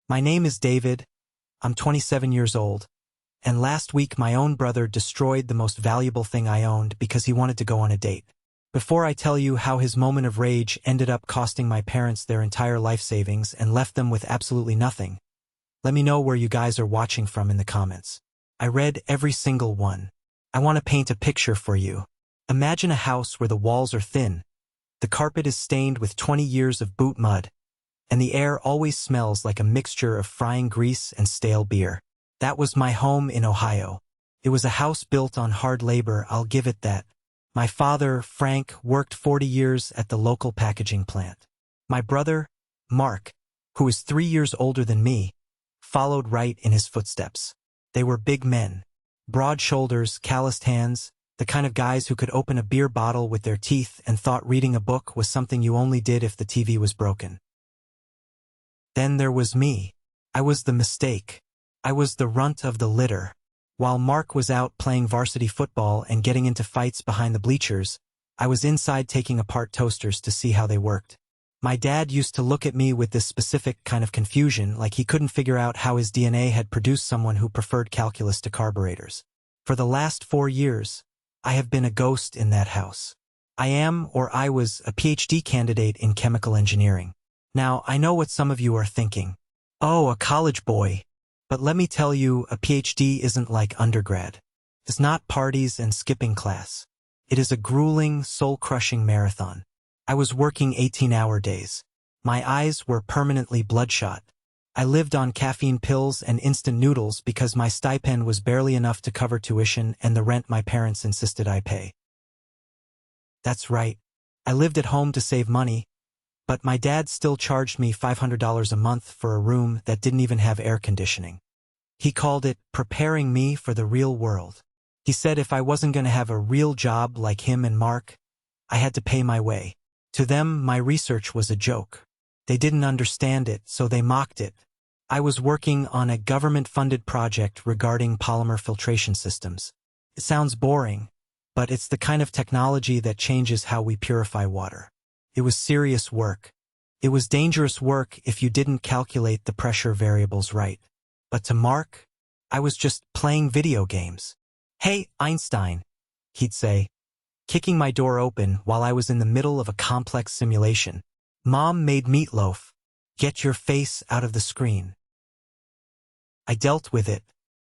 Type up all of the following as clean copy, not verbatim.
My name is David. I'm 27 years old. And last week my own brother destroyed the most valuable thing I owned because he wanted to go on a date. Before I tell you how his moment of rage ended up costing my parents their entire life savings and left them with absolutely nothing, let me know where you guys are watching from in the comments. I read every single one. I want to paint a picture for you. Imagine a house where the walls are thin, the carpet is stained with 20 years of boot mud, and the air always smells like a mixture of frying grease and stale beer. That was my home in Ohio. It was a house built on hard labor, I'll give it that. My father, Frank, worked 40 years at the local packaging plant. My brother, Mark, who is 3 years older than me, followed right in his footsteps. They were big men. Broad shoulders, calloused hands, the kind of guys who could open a beer bottle with their teeth and thought reading a book was something you only did if the TV was broken. Then there was me. I was the mistake. I was the runt of the litter. While Mark was out playing varsity football and getting into fights behind the bleachers, I was inside taking apart toasters to see how they worked. My dad used to look at me with this specific kind of confusion, like he couldn't figure out how his DNA had produced someone who preferred calculus to carburetors. For the last 4 years, I have been a ghost in that house. I was a PhD candidate in chemical engineering. Now, I know what some of you are thinking. Oh, a college boy. But let me tell you, a PhD isn't like undergrad. It's not parties and skipping class. It is a grueling, soul-crushing marathon. I was working 18-hour days. My eyes were permanently bloodshot. I lived on caffeine pills and instant noodles because my stipend was barely enough to cover tuition and the rent my parents insisted I pay. That's right. I lived at home to save money, but my dad still charged me $500 a month for a room that didn't even have air conditioning. He called it preparing me for the real world. He said if I wasn't going to have a real job like him and Mark, I had to pay my way. To them, my research was a joke. They didn't understand it, so they mocked it. I was working on a government-funded project regarding polymer filtration systems. It sounds boring, but it's the kind of technology that changes how we purify water. It was serious work. It was dangerous work if you didn't calculate the pressure variables right. But to Mark, I was just playing video games. "Hey, Einstein," he'd say, kicking my door open while I was in the middle of a complex simulation. "Mom made meatloaf. Get your face out of the screen." I dealt with it.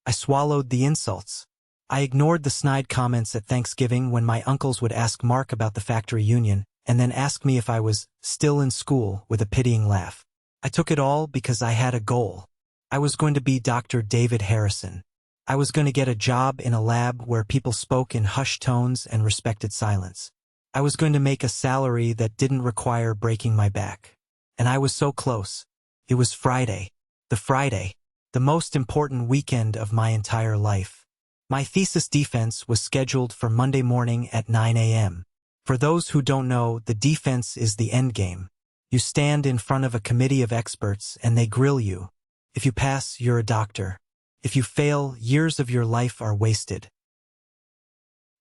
I swallowed the insults. I ignored the snide comments at Thanksgiving when my uncles would ask Mark about the factory union, and then ask me if I was still in school with a pitying laugh. I took it all because I had a goal. I was going to be Dr. David Harrison. I was going to get a job in a lab where people spoke in hushed tones and respected silence. I was going to make a salary that didn't require breaking my back. And I was so close. It was Friday. The most important weekend of my entire life. My thesis defense was scheduled for Monday morning at 9 a.m. For those who don't know, the defense is the endgame. You stand in front of a committee of experts and they grill you. If you pass, you're a doctor. If you fail, years of your life are wasted.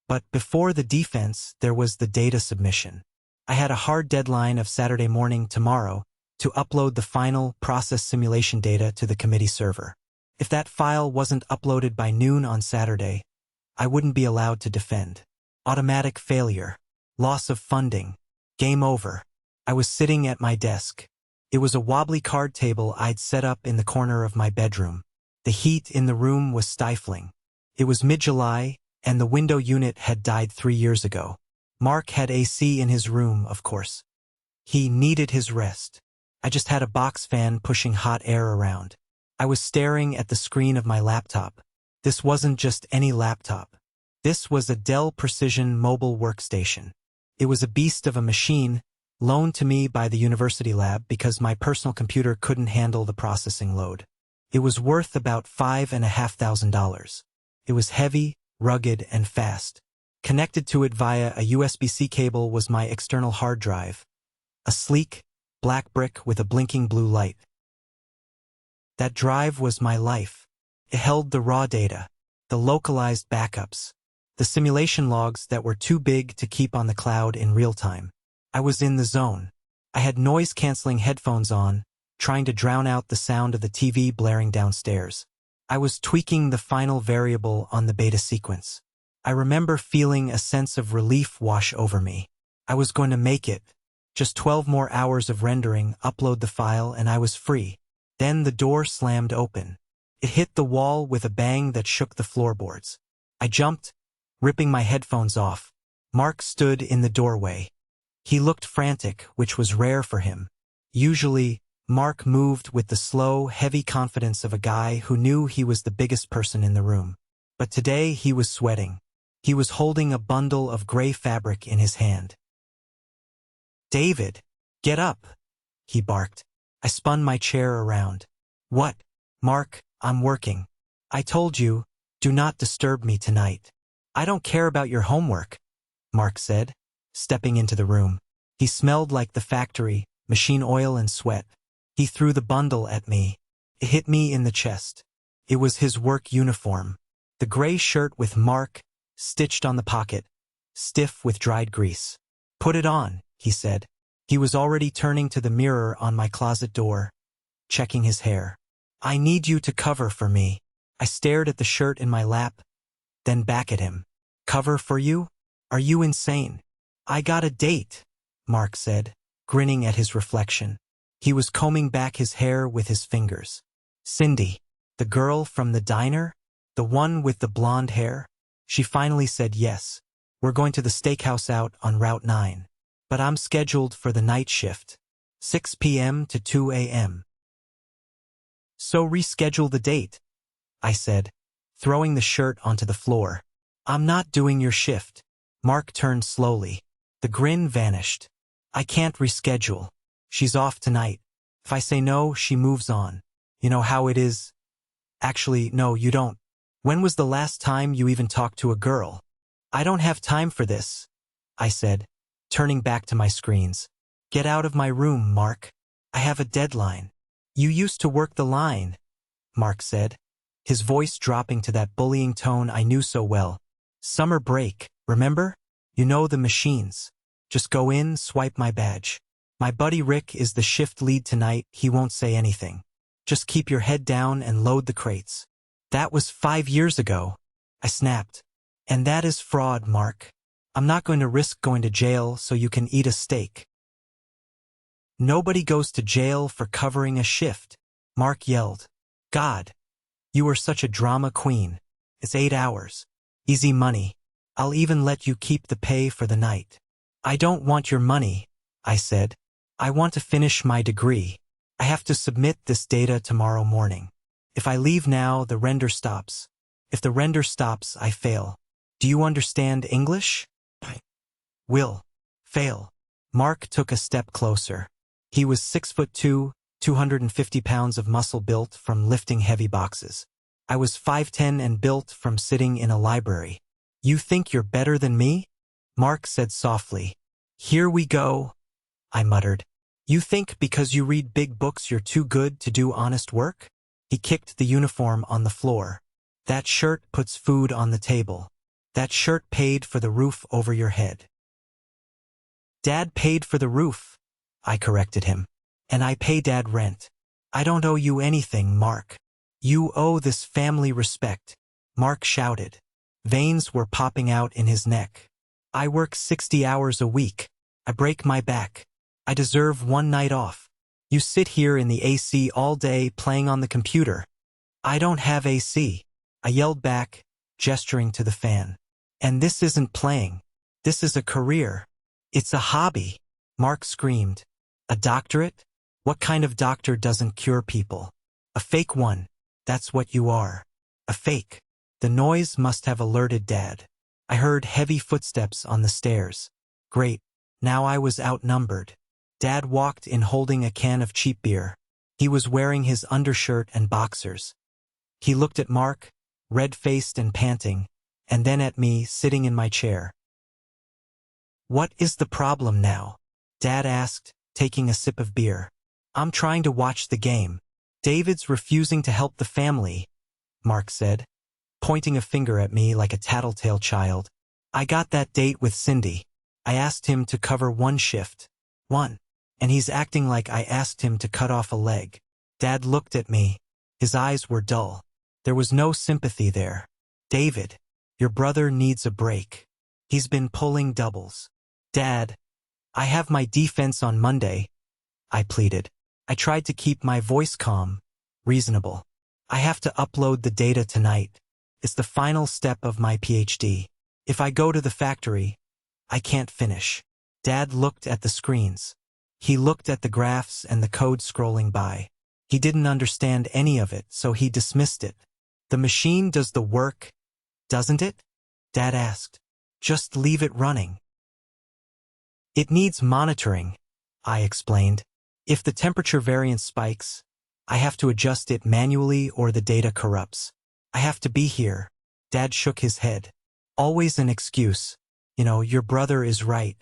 But before the defense, there was the data submission. I had a hard deadline of Saturday morning tomorrow to upload the final process simulation data to the committee server. If that file wasn't uploaded by noon on Saturday, I wouldn't be allowed to defend. Automatic failure. Loss of funding. Game over. I was sitting at my desk. It was a wobbly card table I'd set up in the corner of my bedroom. The heat in the room was stifling. It was mid-July, and the window unit had died 3 years ago. Mark had AC in his room, of course. He needed his rest. I just had a box fan pushing hot air around. I was staring at the screen of my laptop. This wasn't just any laptop. This was a Dell Precision mobile workstation. It was a beast of a machine, loaned to me by the university lab because my personal computer couldn't handle the processing load. It was worth about $5,500. It was heavy, rugged, and fast. Connected to it via a USB-C cable was my external hard drive, a sleek, black brick with a blinking blue light. That drive was my life. It held the raw data, the localized backups, the simulation logs that were too big to keep on the cloud in real time. I was in the zone. I had noise-canceling headphones on, trying to drown out the sound of the TV blaring downstairs. I was tweaking the final variable on the beta sequence. I remember feeling a sense of relief wash over me. I was going to make it. Just 12 more hours of rendering, upload the file, and I was free. Then the door slammed open. It hit the wall with a bang that shook the floorboards. I jumped, ripping my headphones off. Mark stood in the doorway. He looked frantic, which was rare for him. Usually, Mark moved with the slow, heavy confidence of a guy who knew he was the biggest person in the room. But today he was sweating. He was holding a bundle of gray fabric in his hand. "David, get up," he barked. I spun my chair around. "What?" "Mark, I'm working. I told you, do not disturb me tonight." "I don't care about your homework," Mark said, stepping into the room. He smelled like the factory, machine oil and sweat. He threw the bundle at me. It hit me in the chest. It was his work uniform. The gray shirt with Mark stitched on the pocket, stiff with dried grease. "Put it on," he said. He was already turning to the mirror on my closet door, checking his hair. "I need you to cover for me." I stared at the shirt in my lap, then back at him. "Cover for you? Are you insane?" "I got a date," Mark said, grinning at his reflection. He was combing back his hair with his fingers. "Cindy, the girl from the diner? The one with the blonde hair?" She finally said yes. "We're going to the steakhouse out on Route 9. But I'm scheduled for the night shift, 6 p.m. to 2 a.m. "So reschedule the date," I said, throwing the shirt onto the floor. "I'm not doing your shift." Mark turned slowly. The grin vanished. "I can't reschedule. She's off tonight. If I say no, she moves on. You know how it is." "Actually, no, you don't. When was the last time you even talked to a girl?" "I don't have time for this," I said, turning back to my screens. "Get out of my room, Mark. I have a deadline." "You used to work the line," Mark said, his voice dropping to that bullying tone I knew so well. "Summer break, remember? You know the machines. Just go in, swipe my badge. My buddy Rick is the shift lead tonight, he won't say anything. Just keep your head down and load the crates." "That was 5 years ago," I snapped. "And that is fraud, Mark. I'm not going to risk going to jail so you can eat a steak." "Nobody goes to jail for covering a shift," Mark yelled. "God, you are such a drama queen. It's 8 hours. Easy money. I'll even let you keep the pay for the night." "I don't want your money," I said. "I want to finish my degree. I have to submit this data tomorrow morning. If I leave now, the render stops. If the render stops, I fail. Do you understand English?" "Will. Fail." Mark took a step closer. He was 6'2", 250 pounds of muscle built from lifting heavy boxes. I was 5'10" and built from sitting in a library. "You think you're better than me?" Mark said softly. "Here we go," I muttered. "You think because you read big books you're too good to do honest work?" He kicked the uniform on the floor. "That shirt puts food on the table. That shirt paid for the roof over your head." "Dad paid for the roof," I corrected him. "And I pay Dad rent. I don't owe you anything, Mark. You owe this family respect," Mark shouted. Veins were popping out in his neck. "I work 60 hours a week. I break my back. I deserve one night off. You sit here in the AC all day playing on the computer." "I don't have AC," I yelled back, gesturing to the fan. "And this isn't playing. This is a career. It's a hobby," Mark screamed. "A doctorate? What kind of doctor doesn't cure people? A fake one. That's what you are. A fake." The noise must have alerted Dad. I heard heavy footsteps on the stairs. Great. Now I was outnumbered. Dad walked in holding a can of cheap beer. He was wearing his undershirt and boxers. He looked at Mark, red-faced and panting, and then at me sitting in my chair. "What is the problem now?" Dad asked, taking a sip of beer. "I'm trying to watch the game. David's refusing to help the family," Mark said, pointing a finger at me like a tattletale child. "I got that date with Cindy. I asked him to cover one shift. One. and he's acting like I asked him to cut off a leg. Dad looked at me. His eyes were dull. There was no sympathy there. David, your brother needs a break. He's been pulling doubles. Dad, I have my defense on Monday, I pleaded. I tried to keep my voice calm, reasonable. I have to upload the data tonight. It's the final step of my PhD. If I go to the factory, I can't finish. Dad looked at the screens. He looked at the graphs and the code scrolling by. He didn't understand any of it, so he dismissed it. The machine does the work, doesn't it? Dad asked. Just leave it running. It needs monitoring, I explained. If the temperature variance spikes, I have to adjust it manually or the data corrupts. I have to be here. Dad shook his head. Always an excuse. Your brother is right.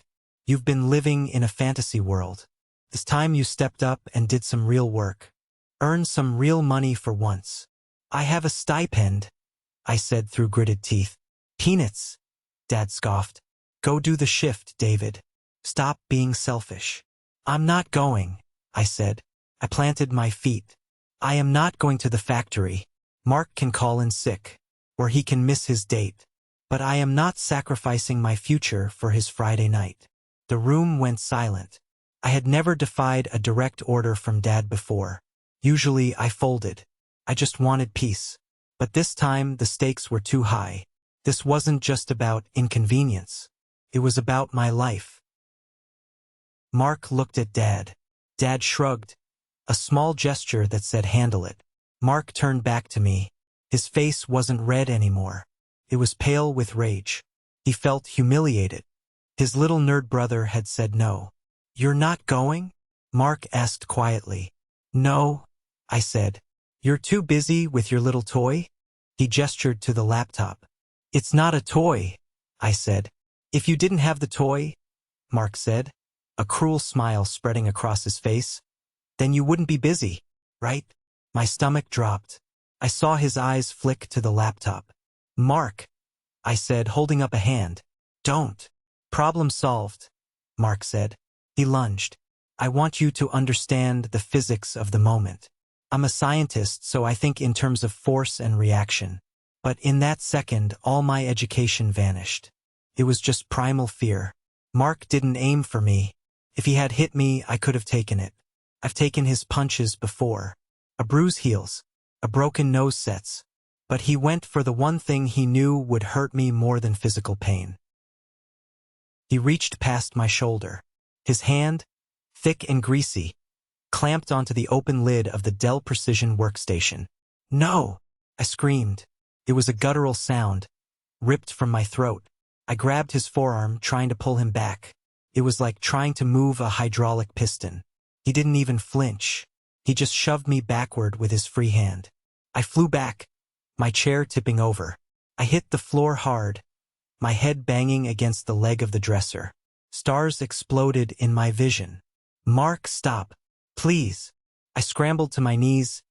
You've been living in a fantasy world. It's time you stepped up and did some real work. Earned some real money for once. I have a stipend, I said through gritted teeth. Peanuts, Dad scoffed. Go do the shift, David. Stop being selfish. I'm not going, I said. I planted my feet. I am not going to the factory. Mark can call in sick, or he can miss his date. But I am not sacrificing my future for his Friday night. The room went silent. I had never defied a direct order from Dad before. Usually I folded. I just wanted peace. But this time the stakes were too high. This wasn't just about inconvenience. It was about my life. Mark looked at Dad. Dad shrugged, a small gesture that said handle it. Mark turned back to me. His face wasn't red anymore. It was pale with rage. He felt humiliated. His little nerd brother had said no. You're not going? Mark asked quietly. No, I said. You're too busy with your little toy? He gestured to the laptop. It's not a toy, I said. If you didn't have the toy, Mark said, a cruel smile spreading across his face, then you wouldn't be busy, right? My stomach dropped. I saw his eyes flick to the laptop. Mark, I said, holding up a hand. Don't. Problem solved, Mark said. He lunged. I want you to understand the physics of the moment. I'm a scientist, so I think in terms of force and reaction. But in that second, all my education vanished. It was just primal fear. Mark didn't aim for me. If he had hit me, I could have taken it. I've taken his punches before. A bruise heals. A broken nose sets. But he went for the one thing he knew would hurt me more than physical pain. He reached past my shoulder. His hand, thick and greasy, clamped onto the open lid of the Dell Precision workstation. No! I screamed. It was a guttural sound, ripped from my throat. I grabbed his forearm, trying to pull him back. It was like trying to move a hydraulic piston. He didn't even flinch. He just shoved me backward with his free hand. I flew back, my chair tipping over. I hit the floor hard, my head banging against the leg of the dresser. Stars exploded in my vision. Mark, stop. Please. I scrambled to my knees,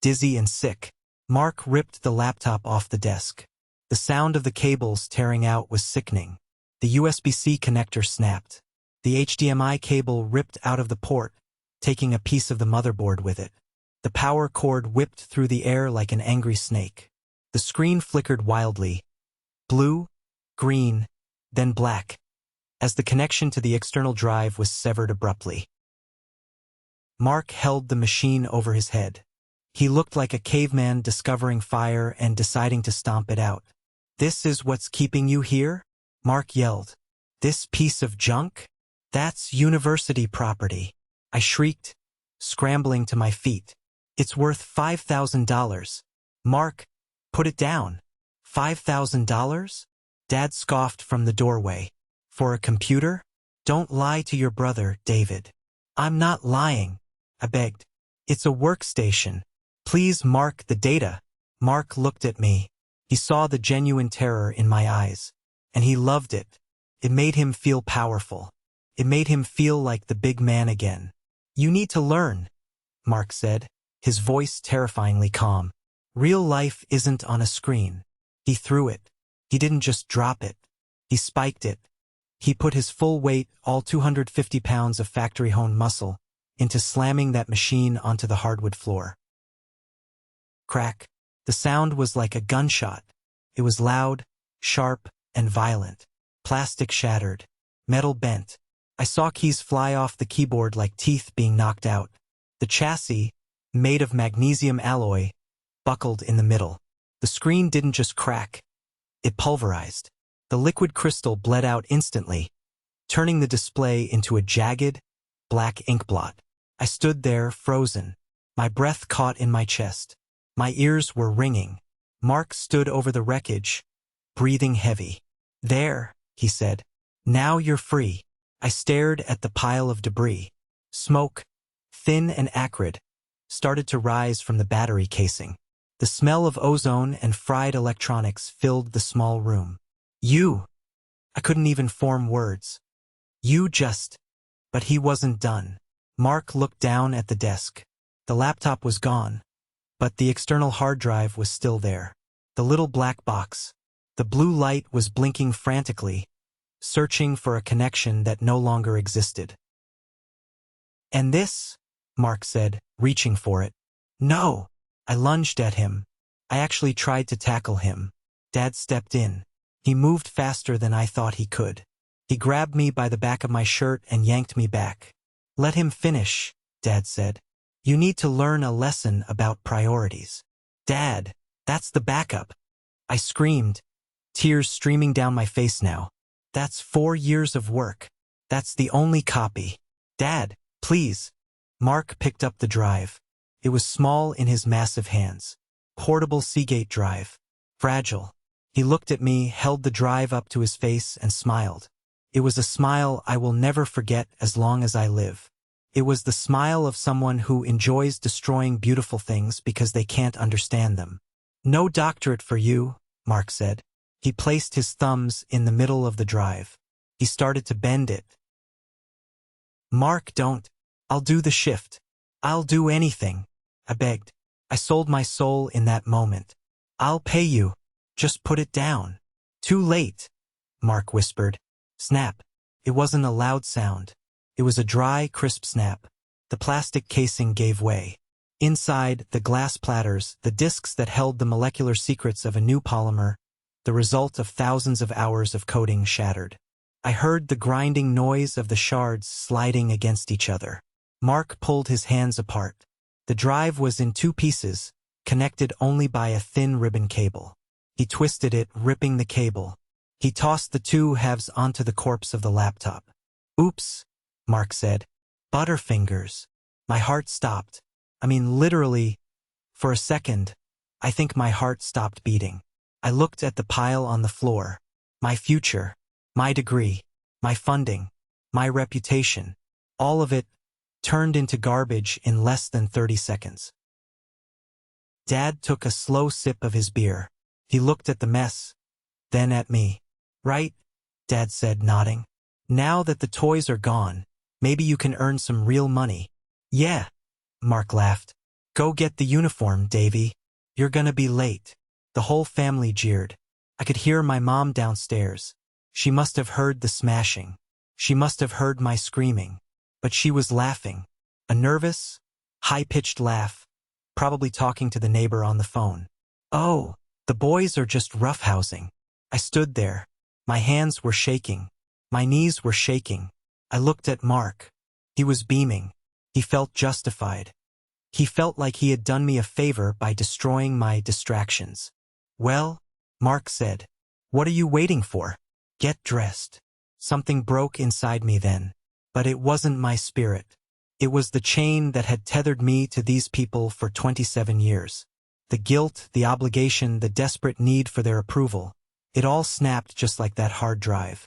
dizzy and sick. Mark ripped the laptop off the desk. The sound of the cables tearing out was sickening. The USB-C connector snapped. The HDMI cable ripped out of the port, taking a piece of the motherboard with it. The power cord whipped through the air like an angry snake. The screen flickered wildly. Blue, green, then black, as the connection to the external drive was severed abruptly. Mark held the machine over his head. He looked like a caveman discovering fire and deciding to stomp it out. This is what's keeping you here? Mark yelled. This piece of junk? That's university property. I shrieked, scrambling to my feet. It's worth $5,000. Mark, put it down. $5,000? Dad scoffed from the doorway. For a computer? Don't lie to your brother, David. I'm not lying, I begged. It's a workstation. Please mark the data. Mark looked at me. He saw the genuine terror in my eyes. And he loved it. It made him feel powerful. It made him feel like the big man again. You need to learn, Mark said, his voice terrifyingly calm. Real life isn't on a screen. He threw it. He didn't just drop it. He spiked it. He put his full weight, all 250 pounds of factory-honed muscle, into slamming that machine onto the hardwood floor. Crack. The sound was like a gunshot. It was loud, sharp, and violent. Plastic shattered. Metal bent. I saw keys fly off the keyboard like teeth being knocked out. The chassis, made of magnesium alloy, buckled in the middle. The screen didn't just crack. It pulverized. The liquid crystal bled out instantly, turning the display into a jagged, black ink blot. I stood there, frozen. My breath caught in my chest. My ears were ringing. Mark stood over the wreckage, breathing heavy. "There," he said. "Now you're free." I stared at the pile of debris. Smoke, thin and acrid, started to rise from the battery casing. The smell of ozone and fried electronics filled the small room. "You!" I couldn't even form words. "You just..." But he wasn't done. Mark looked down at the desk. The laptop was gone, but the external hard drive was still there. The little black box. The blue light was blinking frantically, searching for a connection that no longer existed. "And this?" Mark said, reaching for it. "No!" I lunged at him. I actually tried to tackle him. Dad stepped in. He moved faster than I thought he could. He grabbed me by the back of my shirt and yanked me back. "Let him finish," Dad said. "You need to learn a lesson about priorities." "Dad, that's the backup!" I screamed, tears streaming down my face now. "That's 4 years of work. That's the only copy." "Dad, please." Mark picked up the drive. It was small in his massive hands. Portable Seagate drive. Fragile. He looked at me, held the drive up to his face, and smiled. It was a smile I will never forget as long as I live. It was the smile of someone who enjoys destroying beautiful things because they can't understand them. "No doctorate for you," Mark said. He placed his thumbs in the middle of the drive. He started to bend it. "Mark, don't. I'll do the shift. I'll do anything," I begged. I sold my soul in that moment. "I'll pay you. Just put it down." "Too late," Mark whispered. Snap. It wasn't a loud sound. It was a dry, crisp snap. The plastic casing gave way. Inside, the glass platters, the discs that held the molecular secrets of a new polymer, the result of thousands of hours of coding, shattered. I heard the grinding noise of the shards sliding against each other. Mark pulled his hands apart. The drive was in 2 pieces, connected only by a thin ribbon cable. He twisted it, ripping the cable. He tossed the 2 halves onto the corpse of the laptop. "Oops," Mark said. "Butterfingers." My heart stopped. I mean, literally, for a second, I think my heart stopped beating. I looked at the pile on the floor. My future, my degree, my funding, my reputation, all of it turned into garbage in less than 30 seconds. Dad took a slow sip of his beer. He looked at the mess, then at me. "Right," Dad said, nodding. "Now that the toys are gone, maybe you can earn some real money." "Yeah," Mark laughed. "Go get the uniform, Davy. You're gonna be late." The whole family jeered. I could hear my mom downstairs. She must have heard the smashing. She must have heard my screaming. But she was laughing. A nervous, high-pitched laugh, probably talking to the neighbor on the phone. "Oh, the boys are just roughhousing." I stood there. My hands were shaking. My knees were shaking. I looked at Mark. He was beaming. He felt justified. He felt like he had done me a favor by destroying my distractions. "Well," Mark said, "what are you waiting for? Get dressed." Something broke inside me then. But it wasn't my spirit. It was the chain that had tethered me to these people for 27 years. The guilt, the obligation, the desperate need for their approval. It all snapped just like that hard drive.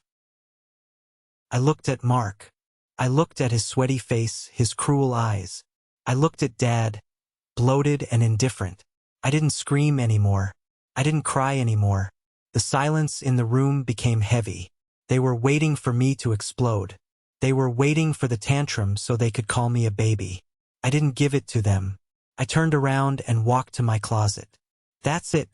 I looked at Mark. I looked at his sweaty face, his cruel eyes. I looked at Dad, bloated and indifferent. I didn't scream anymore. I didn't cry anymore. The silence in the room became heavy. They were waiting for me to explode. They were waiting for the tantrum so they could call me a baby. I didn't give it to them. I turned around and walked to my closet. "That's it,"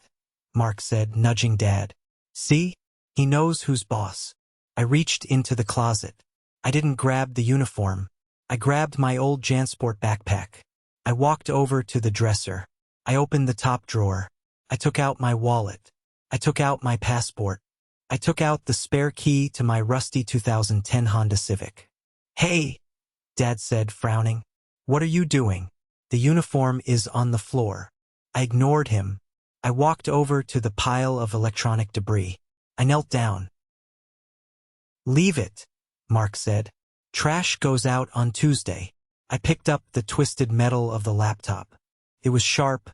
Mark said, nudging Dad. "See? He knows who's boss." I reached into the closet. I didn't grab the uniform. I grabbed my old JanSport backpack. I walked over to the dresser. I opened the top drawer. I took out my wallet. I took out my passport. I took out the spare key to my rusty 2010 Honda Civic. "Hey," Dad said, frowning. "What are you doing? The uniform is on the floor." I ignored him. I walked over to the pile of electronic debris. I knelt down. "Leave it," Mark said. "Trash goes out on Tuesday." I picked up the twisted metal of the laptop. It was sharp.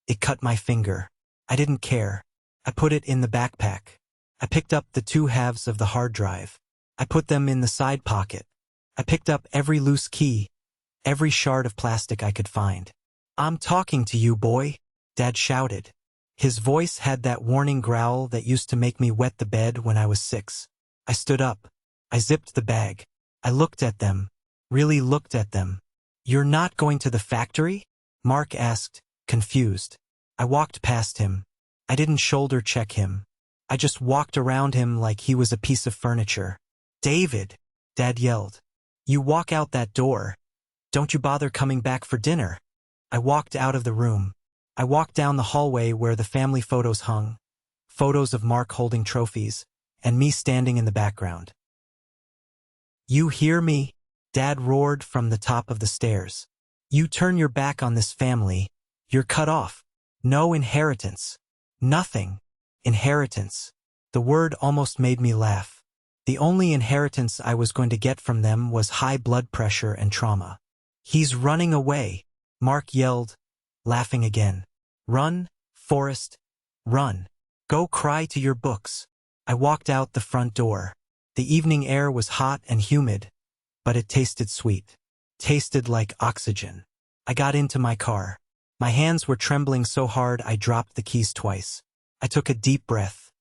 It cut my finger. I didn't care. I put it in the backpack. I picked up the two halves of the hard drive. I put them in the side pocket. I picked up every loose key, every shard of plastic I could find. "I'm talking to you, boy," Dad shouted. His voice had that warning growl that used to make me wet the bed when I was 6. I stood up. I zipped the bag. I looked at them. Really looked at them. "You're not going to the factory?" Mark asked, confused. I walked past him. I didn't shoulder check him. I just walked around him like he was a piece of furniture. "David," Dad yelled. "You walk out that door. Don't you bother coming back for dinner." I walked out of the room. I walked down the hallway where the family photos hung. Photos of Mark holding trophies, and me standing in the background. "You hear me?" Dad roared from the top of the stairs. "You turn your back on this family, you're cut off. No inheritance. Nothing. Inheritance." The word almost made me laugh. The only inheritance I was going to get from them was high blood pressure and trauma. "He's running away," Mark yelled, laughing again. "Run, Forrest, run. Go cry to your books." I walked out the front door. The evening air was hot and humid, but it tasted sweet. Tasted like oxygen. I got into my car. My hands were trembling so hard I dropped the keys twice. I took a deep breath.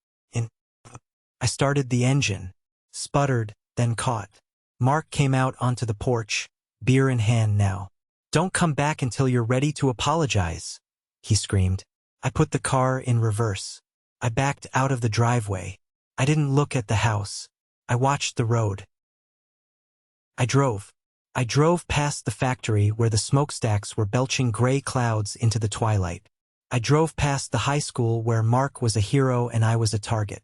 I started the engine. Sputtered, then caught. Mark came out onto the porch, beer in hand now. "Don't come back until you're ready to apologize," he screamed. I put the car in reverse. I backed out of the driveway. I didn't look at the house. I watched the road. I drove. I drove past the factory where the smokestacks were belching gray clouds into the twilight. I drove past the high school where Mark was a hero and I was a target.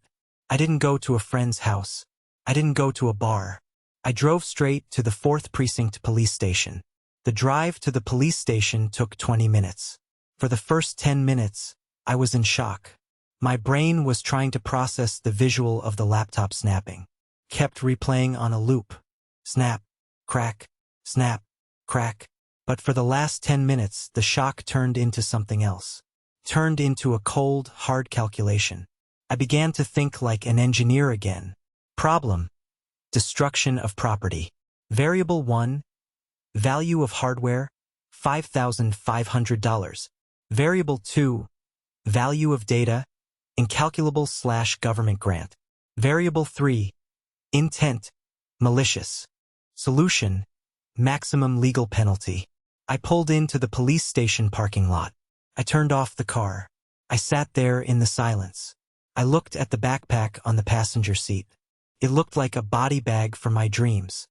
I didn't go to a friend's house. I didn't go to a bar. I drove straight to the 4th Precinct police station. The drive to the police station took 20 minutes. For the first 10 minutes, I was in shock. My brain was trying to process the visual of the laptop snapping. Kept replaying on a loop. Snap, crack, snap, crack. But for the last 10 minutes, the shock turned into something else. Turned into a cold, hard calculation. I began to think like an engineer again. Problem: destruction of property. Variable 1, value of hardware, $5,500. Variable 2, value of data, incalculable/government grant. Variable 3, intent, malicious. Solution: maximum legal penalty. I pulled into the police station parking lot. I turned off the car. I sat there in the silence. I looked at the backpack on the passenger seat. It looked like a body bag for my dreams.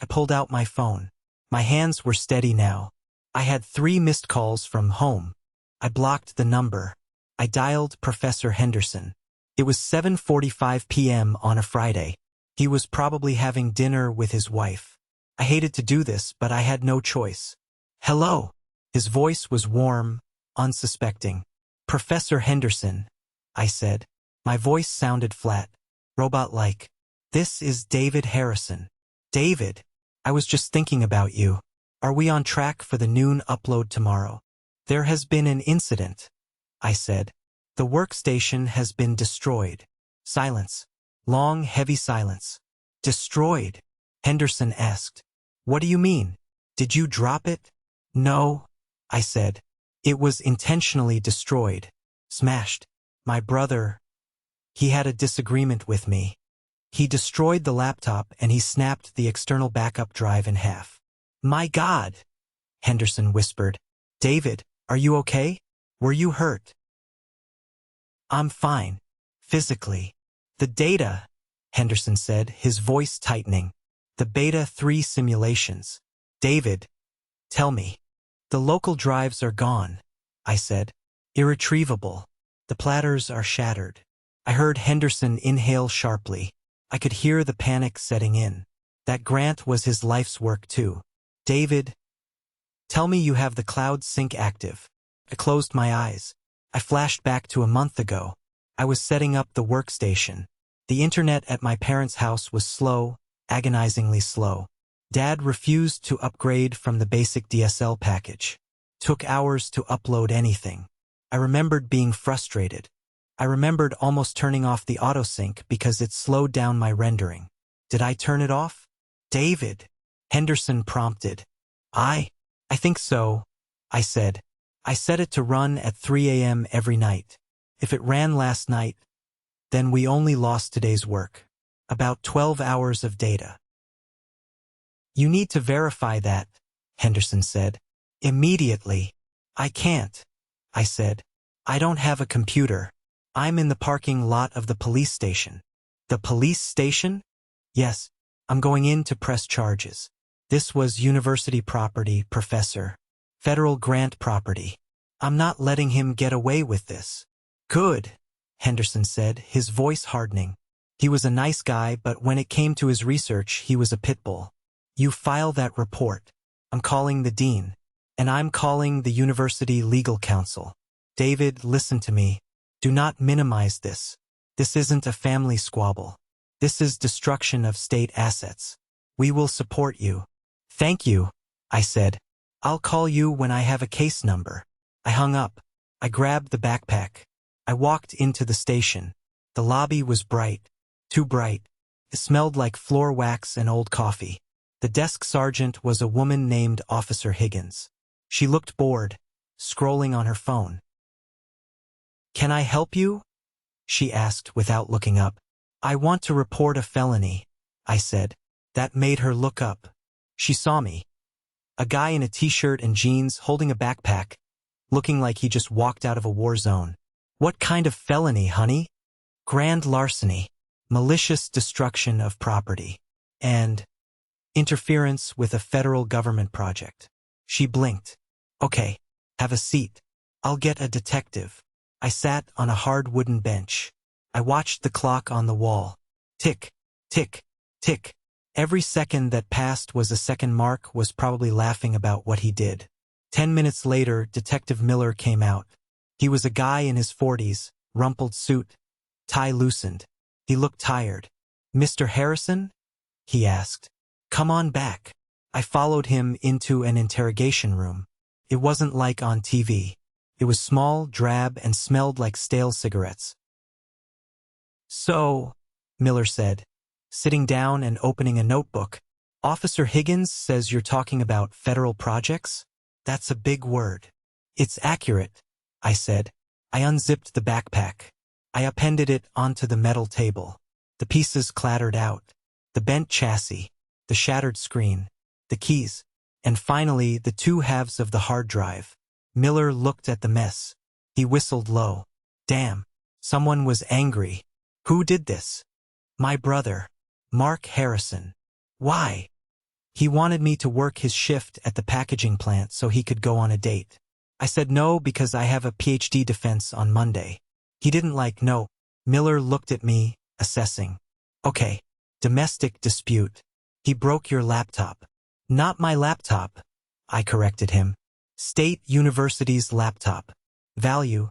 I pulled out my phone. My hands were steady now. I had 3 missed calls from home. I blocked the number. I dialed Professor Henderson. It was 7:45 p.m. on a Friday. He was probably having dinner with his wife. I hated to do this, but I had no choice. "Hello." His voice was warm, unsuspecting. "Professor Henderson," I said. My voice sounded flat, robot-like. "This is David Harrison." "David, I was just thinking about you. Are we on track for the noon upload tomorrow?" "There has been an incident," I said. "The workstation has been destroyed." Silence. Long, heavy silence. "Destroyed?" Henderson asked. "What do you mean? Did you drop it?" "No," I said. "It was intentionally destroyed. Smashed. My brother, he had a disagreement with me. He destroyed the laptop and he snapped the external backup drive in half." "My God," Henderson whispered. "David, are you okay? Were you hurt?" "I'm fine. Physically. The data," Henderson said, his voice tightening. The Beta 3 simulations. David, tell me. The local drives are gone, I said. Irretrievable. The platters are shattered. I heard Henderson inhale sharply. I could hear the panic setting in. That grant was his life's work too. David, tell me you have the cloud sync active. I closed my eyes. I flashed back to a month ago. I was setting up the workstation. The internet at my parents' house was slow, agonizingly slow. Dad refused to upgrade from the basic DSL package. Took hours to upload anything. I remembered being frustrated. I remembered almost turning off the autosync because it slowed down my rendering. Did I turn it off? David, Henderson prompted. I think so, I said. I set it to run at 3 a.m. every night. If it ran last night, then we only lost today's work. About 12 hours of data. You need to verify that, Henderson said. Immediately. I can't, I said. I don't have a computer. I'm in the parking lot of the police station. The police station? Yes, I'm going in to press charges. This was university property, Professor. Federal grant property. I'm not letting him get away with this. Good, Henderson said, his voice hardening. He was a nice guy, but when it came to his research, he was a pit bull. You file that report. I'm calling the dean. And I'm calling the university legal counsel. David, listen to me. Do not minimize this. This isn't a family squabble. This is destruction of state assets. We will support you. Thank you, I said. I'll call you when I have a case number. I hung up. I grabbed the backpack. I walked into the station. The lobby was bright. Too bright. It smelled like floor wax and old coffee. The desk sergeant was a woman named Officer Higgins. She looked bored, scrolling on her phone. Can I help you? She asked without looking up. I want to report a felony, I said. That made her look up. She saw me. A guy in a t-shirt and jeans holding a backpack, looking like he just walked out of a war zone. What kind of felony, honey? Grand larceny, malicious destruction of property, and interference with a federal government project. She blinked. Okay, have a seat. I'll get a detective. I sat on a hard wooden bench. I watched the clock on the wall. Tick, tick, tick. Every second that passed was a second. Mark was probably laughing about what he did. 10 minutes later, Detective Miller came out. He was a guy in his 40s, rumpled suit, tie loosened. He looked tired. Mr. Harrison? He asked. Come on back. I followed him into an interrogation room. It wasn't like on TV. It was small, drab, and smelled like stale cigarettes. So, Miller said, sitting down and opening a notebook, Officer Higgins says you're talking about federal projects? That's a big word. It's accurate, I said. I unzipped the backpack. I appended it onto the metal table. The pieces clattered out. The bent chassis, the shattered screen, the keys, and finally the two halves of the hard drive. Miller looked at the mess. He whistled low. Damn, someone was angry. Who did this? My brother, Mark Harrison. Why? He wanted me to work his shift at the packaging plant so he could go on a date. I said no because I have a PhD defense on Monday. He didn't like no. Miller looked at me, assessing. Okay, domestic dispute. He broke your laptop. Not my laptop, I corrected him. State University's laptop. Value,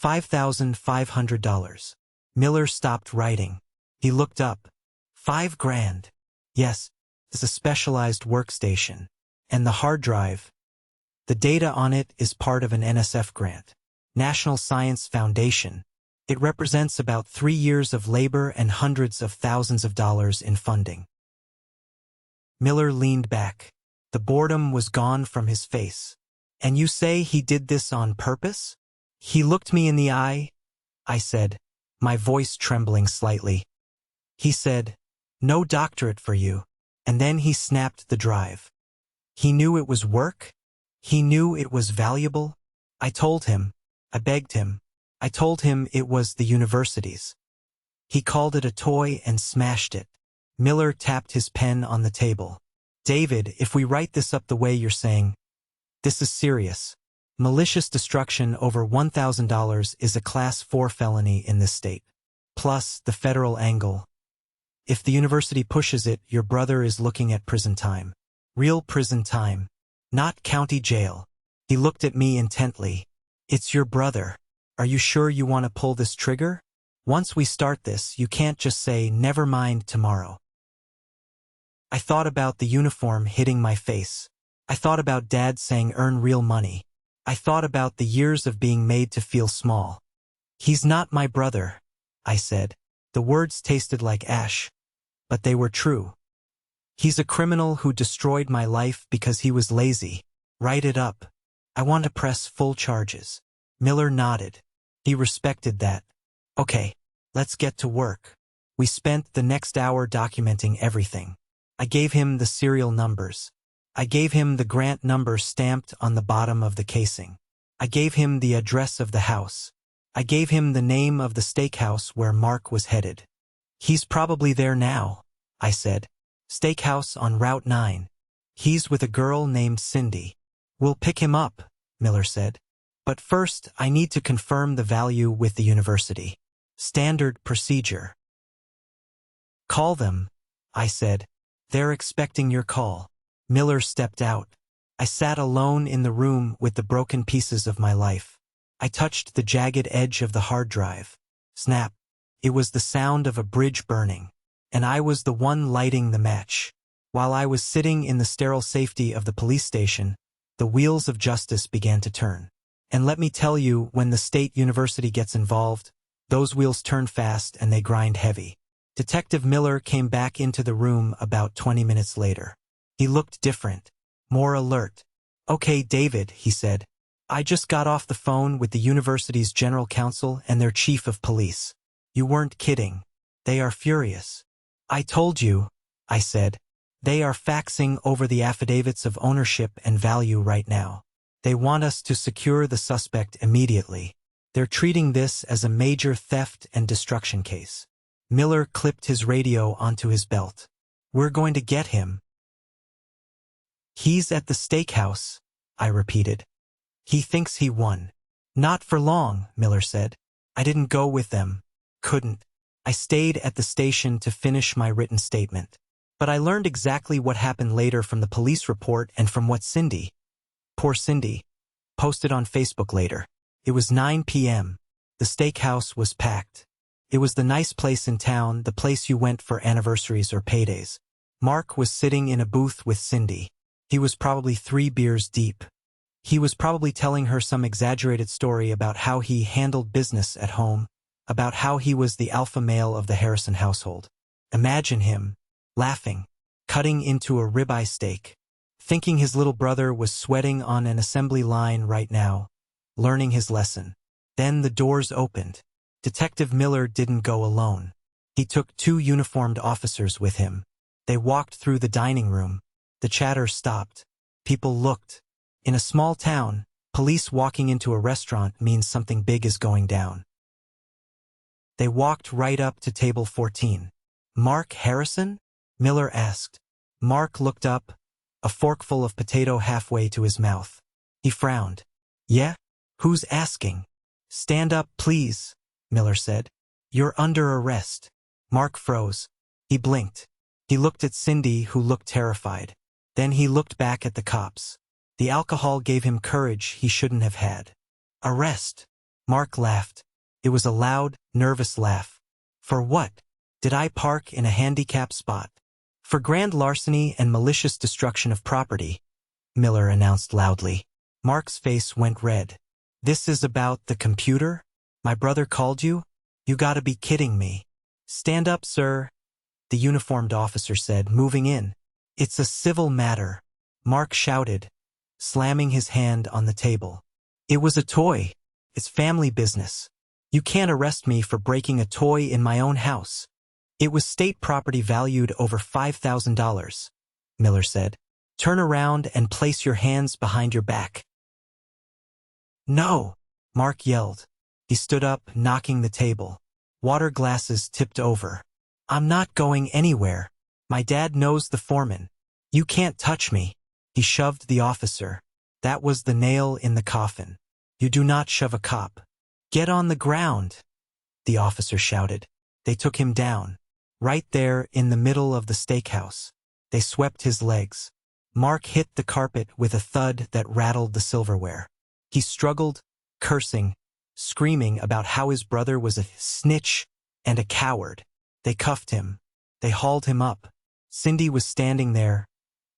$5,500. Miller stopped writing. He looked up. $5,000. Yes, it's a specialized workstation. And the hard drive. The data on it is part of an NSF grant. National Science Foundation. It represents about 3 years of labor and hundreds of thousands of dollars in funding. Miller leaned back. The boredom was gone from his face. And you say he did this on purpose? He looked me in the eye, I said, my voice trembling slightly. He said, no doctorate for you. And then he snapped the drive. He knew it was work. He knew it was valuable. I told him. I begged him. I told him it was the university's. He called it a toy and smashed it. Miller tapped his pen on the table. David, if we write this up the way you're saying, this is serious. Malicious destruction over $1,000 is a Class 4 felony in this state. Plus, the federal angle. If the university pushes it, your brother is looking at prison time. Real prison time. Not county jail. He looked at me intently. It's your brother. Are you sure you want to pull this trigger? Once we start this, you can't just say, never mind tomorrow. I thought about the uniform hitting my face. I thought about Dad saying earn real money. I thought about the years of being made to feel small. He's not my brother, I said. The words tasted like ash, but they were true. He's a criminal who destroyed my life because he was lazy. Write it up. I want to press full charges. Miller nodded. He respected that. Okay, let's get to work. We spent the next hour documenting everything. I gave him the serial numbers. I gave him the grant number stamped on the bottom of the casing. I gave him the address of the house. I gave him the name of the steakhouse where Mark was headed. He's probably there now, I said. Steakhouse on Route 9. He's with a girl named Cindy. We'll pick him up, Miller said. But first, I need to confirm the value with the university. Standard procedure. Call them, I said. They're expecting your call. Miller stepped out. I sat alone in the room with the broken pieces of my life. I touched the jagged edge of the hard drive. Snap. It was the sound of a bridge burning, and I was the one lighting the match. While I was sitting in the sterile safety of the police station, the wheels of justice began to turn. And let me tell you, when the state university gets involved, those wheels turn fast and they grind heavy. Detective Miller came back into the room about 20 minutes later. He looked different, more alert. Okay, David, he said. I just got off the phone with the university's general counsel and their chief of police. You weren't kidding. They are furious. I told you, I said. They are faxing over the affidavits of ownership and value right now. They want us to secure the suspect immediately. They're treating this as a major theft and destruction case. Miller clipped his radio onto his belt. We're going to get him. He's at the steakhouse, I repeated. He thinks he won. Not for long, Miller said. I didn't go with them. Couldn't. I stayed at the station to finish my written statement. But I learned exactly what happened later from the police report and from what Cindy, poor Cindy, posted on Facebook later. It was 9 p.m. The steakhouse was packed. It was the nice place in town, the place you went for anniversaries or paydays. Mark was sitting in a booth with Cindy. He was probably 3 beers deep. He was probably telling her some exaggerated story about how he handled business at home, about how he was the alpha male of the Harrison household. Imagine him, laughing, cutting into a ribeye steak, thinking his little brother was sweating on an assembly line right now, learning his lesson. Then the doors opened. Detective Miller didn't go alone. He took 2 uniformed officers with him. They walked through the dining room. The chatter stopped. People looked. In a small town, police walking into a restaurant means something big is going down. They walked right up to table 14. Mark Harrison? Miller asked. Mark looked up, a forkful of potato halfway to his mouth. He frowned. Yeah? Who's asking? Stand up, please, Miller said. You're under arrest. Mark froze. He blinked. He looked at Cindy, who looked terrified. Then he looked back at the cops. The alcohol gave him courage he shouldn't have had. Arrest. Mark laughed. It was a loud, nervous laugh. For what? Did I park in a handicapped spot? For grand larceny and malicious destruction of property, Miller announced loudly. Mark's face went red. This is about the computer? My brother called you? You gotta be kidding me. Stand up, sir, the uniformed officer said, moving in. It's a civil matter, Mark shouted, slamming his hand on the table. It was a toy. It's family business. You can't arrest me for breaking a toy in my own house. It was state property valued over $5,000, Miller said. Turn around and place your hands behind your back. No, Mark yelled. He stood up, knocking the table. Water glasses tipped over. I'm not going anywhere. My dad knows the foreman. You can't touch me. He shoved the officer. That was the nail in the coffin. You do not shove a cop. Get on the ground, the officer shouted. They took him down. Right there in the middle of the steakhouse. They swept his legs. Mark hit the carpet with a thud that rattled the silverware. He struggled, cursing, screaming about how his brother was a snitch and a coward. They cuffed him. They hauled him up. Cindy was standing there,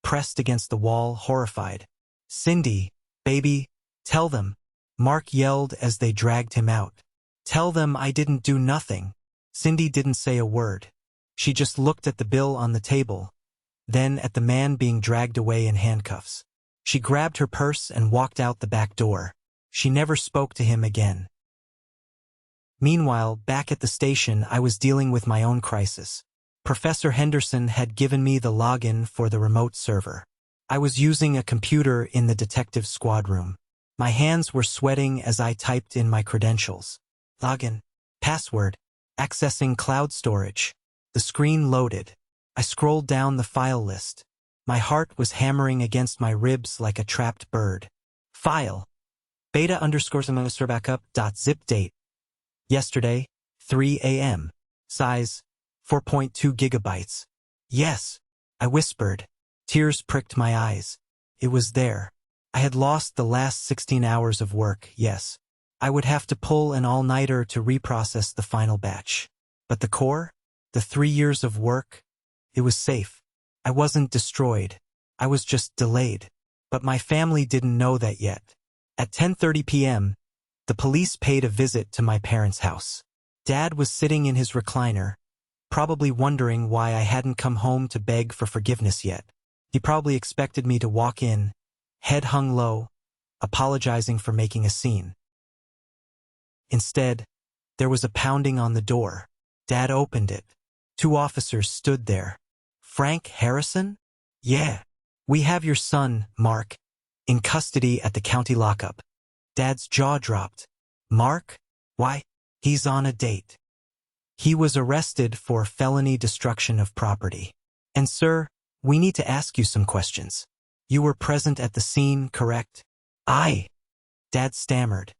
pressed against the wall, horrified. Cindy, baby, tell them. Mark yelled as they dragged him out. Tell them I didn't do nothing. Cindy didn't say a word. She just looked at the bill on the table, then at the man being dragged away in handcuffs. She grabbed her purse and walked out the back door. She never spoke to him again. Meanwhile, back at the station, I was dealing with my own crisis. Professor Henderson had given me the login for the remote server. I was using a computer in the detective squad room. My hands were sweating as I typed in my credentials. Login. Password. Accessing cloud storage. The screen loaded. I scrolled down the file list. My heart was hammering against my ribs like a trapped bird. File. Beta_backup.zip date. Yesterday, 3 a.m. Size, 4.2 gigabytes. Yes, I whispered. Tears pricked my eyes. It was there. I had lost the last 16 hours of work, yes. I would have to pull an all-nighter to reprocess the final batch. But the core? The 3 years of work? It was safe. I wasn't destroyed. I was just delayed. But my family didn't know that yet. At 10:30 p.m., the police paid a visit to my parents' house. Dad was sitting in his recliner, probably wondering why I hadn't come home to beg for forgiveness yet. He probably expected me to walk in, head hung low, apologizing for making a scene. Instead, there was a pounding on the door. Dad opened it. 2 officers stood there. Frank Harrison? Yeah. We have your son, Mark, in custody at the county lockup. Dad's jaw dropped. Mark? Why? He's on a date. He was arrested for felony destruction of property. And sir, we need to ask you some questions. You were present at the scene, correct? Aye. Dad stammered.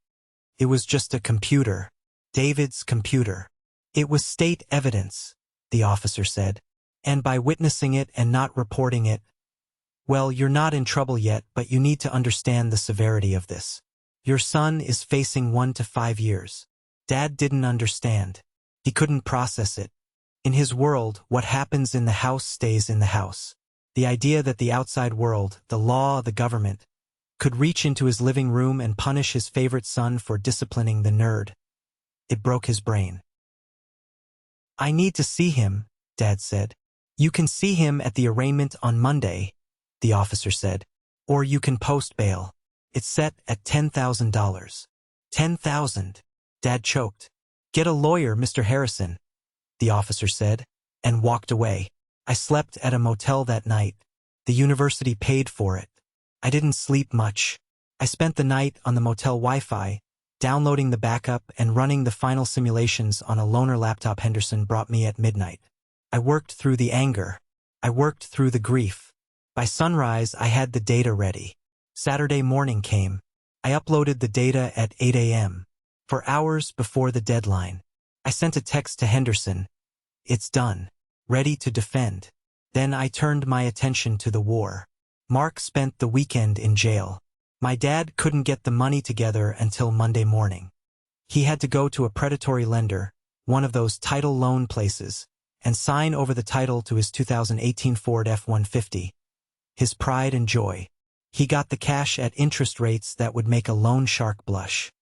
It was just a computer. David's computer. It was state evidence, the officer said. And by witnessing it and not reporting it, well, you're not in trouble yet, but you need to understand the severity of this. Your son is facing 1 to 5 years. Dad didn't understand. He couldn't process it. In his world, what happens in the house stays in the house. The idea that the outside world, the law, the government, could reach into his living room and punish his favorite son for disciplining the nerd. It broke his brain. I need to see him, Dad said. You can see him at the arraignment on Monday, the officer said. Or you can post bail. It's set at $10,000. $10,000. Dad choked. Get a lawyer, Mr. Harrison, the officer said, and walked away. I slept at a motel that night. The university paid for it. I didn't sleep much. I spent the night on the motel Wi-Fi, downloading the backup and running the final simulations on a loaner laptop Henderson brought me at midnight. I worked through the anger. I worked through the grief. By sunrise, I had the data ready. Saturday morning came. I uploaded the data at 8 a.m. For hours before the deadline. I sent a text to Henderson. It's done. Ready to defend. Then I turned my attention to the war. Mark spent the weekend in jail. My dad couldn't get the money together until Monday morning. He had to go to a predatory lender, one of those title loan places, and sign over the title to his 2018 Ford F-150. His pride and joy. He got the cash at interest rates that would make a loan shark blush.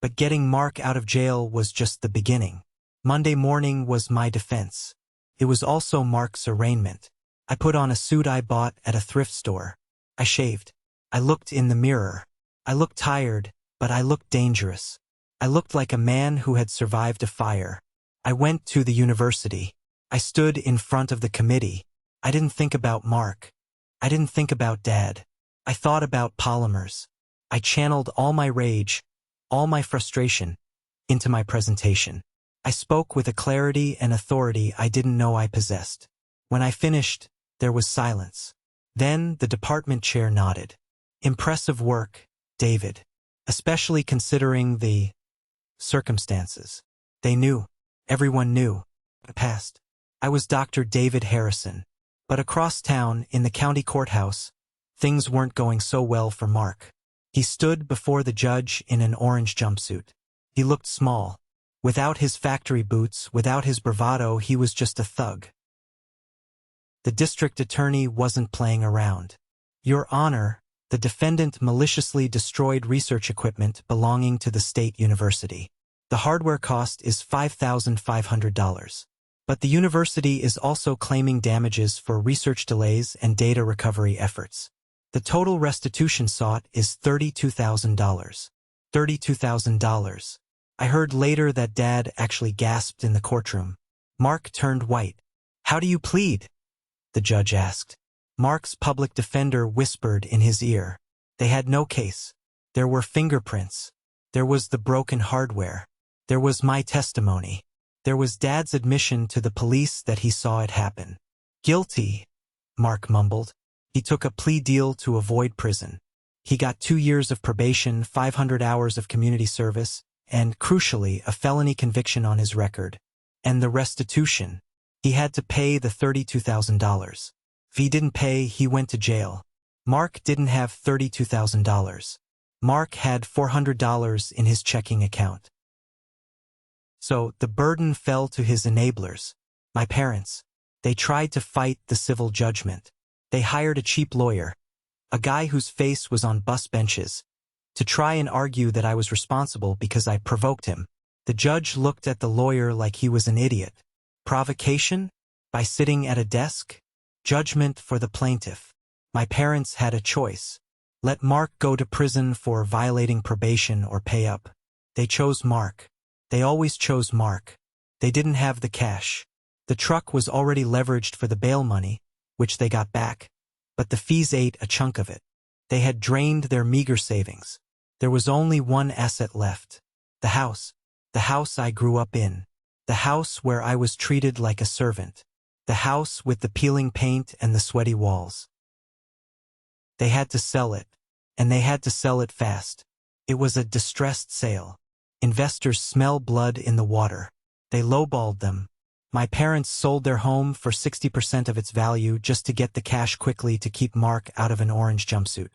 But getting Mark out of jail was just the beginning. Monday morning was my defense. It was also Mark's arraignment. I put on a suit I bought at a thrift store. I shaved. I looked in the mirror. I looked tired, but I looked dangerous. I looked like a man who had survived a fire. I went to the university. I stood in front of the committee. I didn't think about Mark. I didn't think about Dad. I thought about polymers. I channeled all my rage, all my frustration, into my presentation. I spoke with a clarity and authority I didn't know I possessed. When I finished, there was silence. Then the department chair nodded. Impressive work, David. Especially considering the circumstances. They knew. Everyone knew. I passed. I was Dr. David Harrison. But across town, in the county courthouse, things weren't going so well for Mark. He stood before the judge in an orange jumpsuit. He looked small. Without his factory boots, without his bravado, he was just a thug. The district attorney wasn't playing around. Your Honor, the defendant maliciously destroyed research equipment belonging to the state university. The hardware cost is $5,500. But the university is also claiming damages for research delays and data recovery efforts. The total restitution sought is $32,000. $32,000. I heard later that Dad actually gasped in the courtroom. Mark turned white. How do you plead? The judge asked. Mark's public defender whispered in his ear. They had no case. There were fingerprints. There was the broken hardware. There was my testimony. There was Dad's admission to the police that he saw it happen. Guilty, Mark mumbled. He took a plea deal to avoid prison. He got 2 years of probation, 500 hours of community service, and, crucially, a felony conviction on his record. And the restitution. He had to pay the $32,000. If he didn't pay, he went to jail. Mark didn't have $32,000. Mark had $400 in his checking account. So the burden fell to his enablers, my parents. They tried to fight the civil judgment. They hired a cheap lawyer, a guy whose face was on bus benches, to try and argue that I was responsible because I provoked him. The judge looked at the lawyer like he was an idiot. Provocation? By sitting at a desk? Judgment for the plaintiff. My parents had a choice. Let Mark go to prison for violating probation or pay up. They chose Mark. They always chose Mark. They didn't have the cash. The truck was already leveraged for the bail money, which they got back, but the fees ate a chunk of it. They had drained their meager savings. There was only one asset left. The house. The house I grew up in. The house where I was treated like a servant. The house with the peeling paint and the sweaty walls. They had to sell it, and they had to sell it fast. It was a distressed sale. Investors smell blood in the water. They lowballed them. My parents sold their home for 60% of its value just to get the cash quickly to keep Mark out of an orange jumpsuit.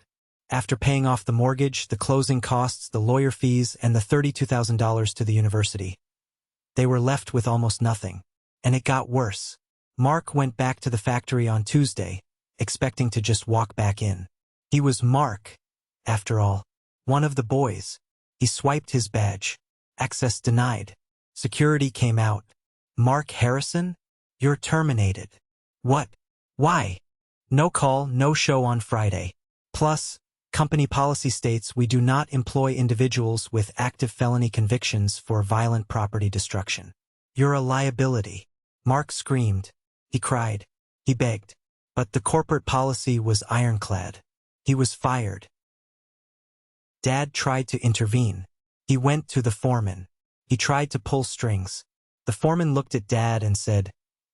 After paying off the mortgage, the closing costs, the lawyer fees, and the $32,000 to the university, they were left with almost nothing. And it got worse. Mark went back to the factory on Tuesday, expecting to just walk back in. He was Mark, after all, one of the boys. He swiped his badge. Access denied. Security came out. Mark Harrison? You're terminated. What? Why? No call, no show on Friday. Plus, company policy states we do not employ individuals with active felony convictions for violent property destruction. You're a liability. Mark screamed. He cried. He begged. But the corporate policy was ironclad. He was fired. Dad tried to intervene. He went to the foreman. He tried to pull strings. The foreman looked at Dad and said,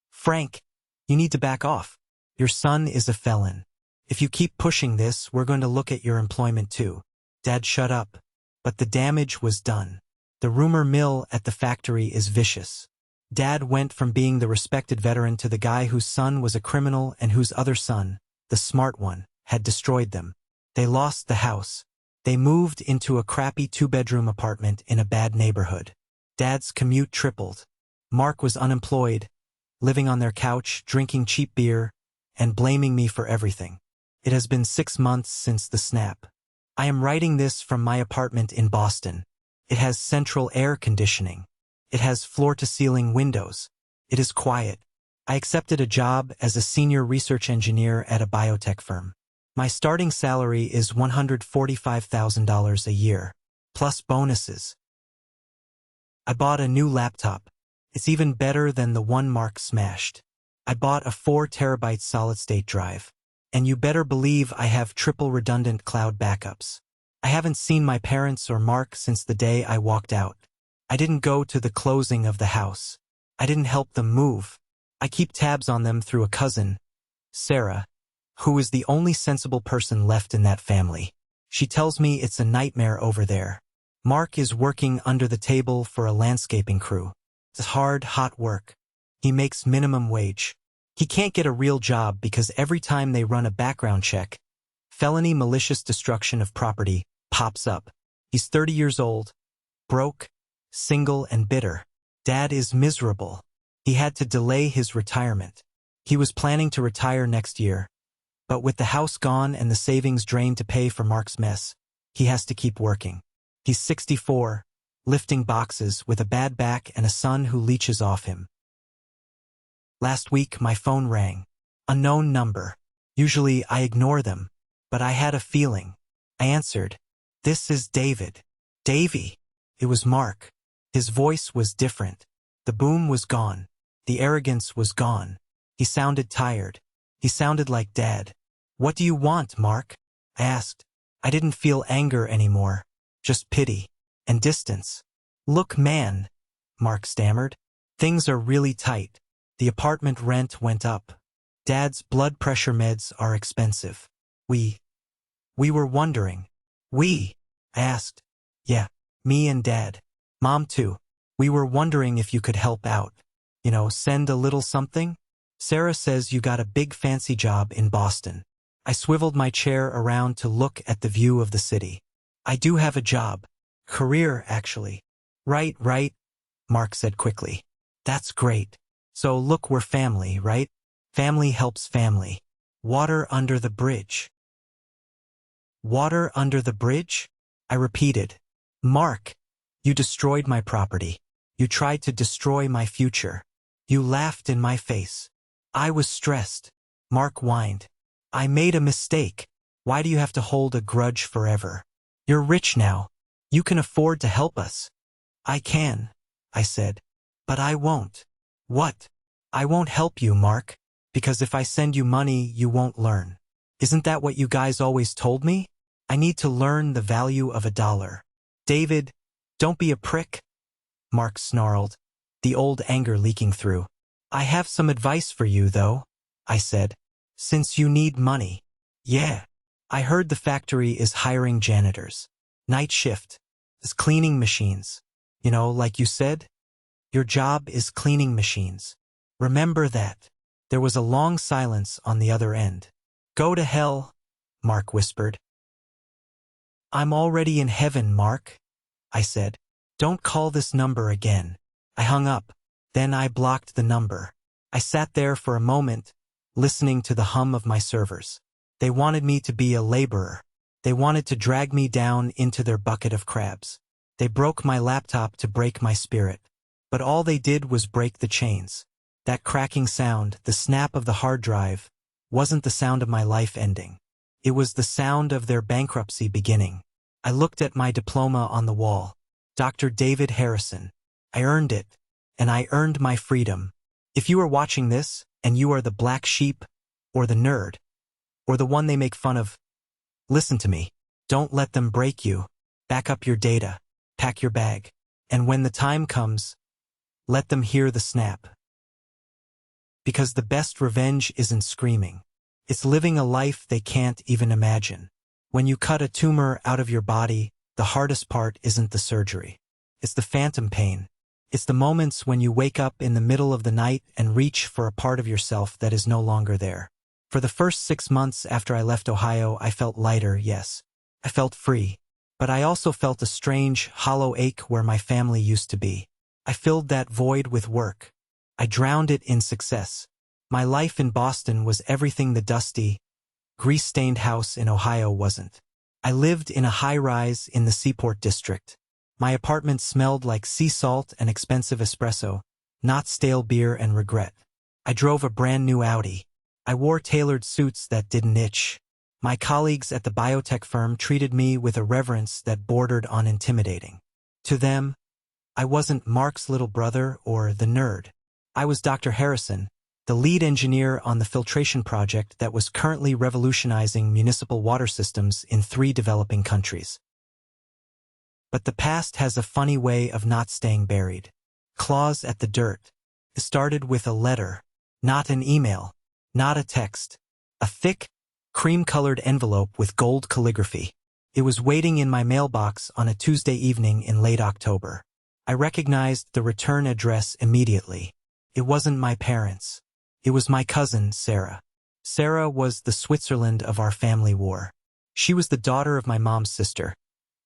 Frank, you need to back off. Your son is a felon. If you keep pushing this, we're going to look at your employment too. Dad shut up. But the damage was done. The rumor mill at the factory is vicious. Dad went from being the respected veteran to the guy whose son was a criminal and whose other son, the smart one, had destroyed them. They lost the house. They moved into a crappy 2-bedroom apartment in a bad neighborhood. Dad's commute tripled. Mark was unemployed, living on their couch, drinking cheap beer, and blaming me for everything. It has been 6 months since the snap. I am writing this from my apartment in Boston. It has central air conditioning. It has floor-to-ceiling windows. It is quiet. I accepted a job as a senior research engineer at a biotech firm. My starting salary is $145,000 a year, plus bonuses. I bought a new laptop. It's even better than the one Mark smashed. I bought a 4-terabyte solid-state drive. And you better believe I have triple redundant cloud backups. I haven't seen my parents or Mark since the day I walked out. I didn't go to the closing of the house. I didn't help them move. I keep tabs on them through a cousin, Sarah, who is the only sensible person left in that family. She tells me it's a nightmare over there. Mark is working under the table for a landscaping crew. It's hard, hot work. He makes minimum wage. He can't get a real job because every time they run a background check, felony malicious destruction of property pops up. He's 30 years old, broke, single and bitter. Dad is miserable. He had to delay his retirement. He was planning to retire next year, but with the house gone and the savings drained to pay for Mark's mess, he has to keep working. He's 64, lifting boxes with a bad back and a son who leeches off him. Last week, my phone rang. Unknown number. Usually I ignore them, but I had a feeling. I answered. This is David. Davy. It was Mark. His voice was different. The boom was gone. The arrogance was gone. He sounded tired. He sounded like Dad. What do you want, Mark? I asked. I didn't feel anger anymore. Just pity. And distance. Look, man, Mark stammered. Things are really tight. The apartment rent went up. Dad's blood pressure meds are expensive. We were wondering. I asked. Yeah, me and Dad. Mom too. We were wondering if you could help out. Send a little something? Sarah says you got a big fancy job in Boston. I swiveled my chair around to look at the view of the city. I do have a job. Career, actually. Right, Mark said quickly. That's great. So look, we're family, right? Family helps family. Water under the bridge. Water under the bridge? I repeated. Mark, you destroyed my property. You tried to destroy my future. You laughed in my face. I was stressed. Mark whined. I made a mistake. Why do you have to hold a grudge forever? You're rich now. You can afford to help us. I can, I said. But I won't. What? I won't help you, Mark, because if I send you money, you won't learn. Isn't that what you guys always told me? I need to learn the value of $1. David, don't be a prick, Mark snarled, the old anger leaking through. I have some advice for you, though, I said, since you need money. Yeah. I heard the factory is hiring janitors. Night shift. Is cleaning machines. Like you said, your job is cleaning machines. Remember that. There was a long silence on the other end. Go to hell, Mark whispered. I'm already in heaven, Mark, I said. Don't call this number again. I hung up. Then I blocked the number. I sat there for a moment, listening to the hum of my servers. They wanted me to be a laborer. They wanted to drag me down into their bucket of crabs. They broke my laptop to break my spirit. But all they did was break the chains. That cracking sound, the snap of the hard drive, wasn't the sound of my life ending. It was the sound of their bankruptcy beginning. I looked at my diploma on the wall. Dr. David Harrison. I earned it. And I earned my freedom. If you are watching this, and you are the black sheep, or the nerd, or the one they make fun of, listen to me. Don't let them break you. Back up your data. Pack your bag. And when the time comes, let them hear the snap. Because the best revenge isn't screaming. It's living a life they can't even imagine. When you cut a tumor out of your body, the hardest part isn't the surgery. It's the phantom pain. It's the moments when you wake up in the middle of the night and reach for a part of yourself that is no longer there. For the first 6 months after I left Ohio, I felt lighter, yes. I felt free. But I also felt a strange, hollow ache where my family used to be. I filled that void with work. I drowned it in success. My life in Boston was everything the dusty, grease-stained house in Ohio wasn't. I lived in a high-rise in the Seaport District. My apartment smelled like sea salt and expensive espresso, not stale beer and regret. I drove a brand-new Audi. I wore tailored suits that didn't itch. My colleagues at the biotech firm treated me with a reverence that bordered on intimidating. To them, I wasn't Mark's little brother or the nerd. I was Dr. Harrison, the lead engineer on the filtration project that was currently revolutionizing municipal water systems in 3 developing countries. But the past has a funny way of not staying buried. Claws at the dirt. It started with a letter. Not an email. Not a text. A thick, cream-colored envelope with gold calligraphy. It was waiting in my mailbox on a Tuesday evening in late October. I recognized the return address immediately. It wasn't my parents'. It was my cousin, Sarah. Sarah was the Switzerland of our family war. She was the daughter of my mom's sister,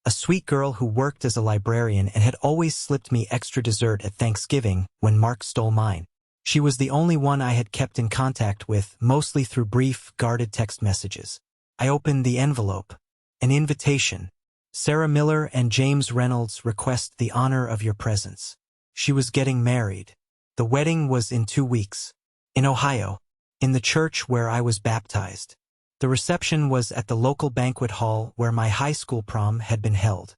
a sweet girl who worked as a librarian and had always slipped me extra dessert at Thanksgiving when Mark stole mine. She was the only one I had kept in contact with, mostly through brief, guarded text messages. I opened the envelope. An invitation. Sarah Miller and James Reynolds request the honor of your presence. She was getting married. The wedding was in 2 weeks. In Ohio. In the church where I was baptized. The reception was at the local banquet hall where my high school prom had been held.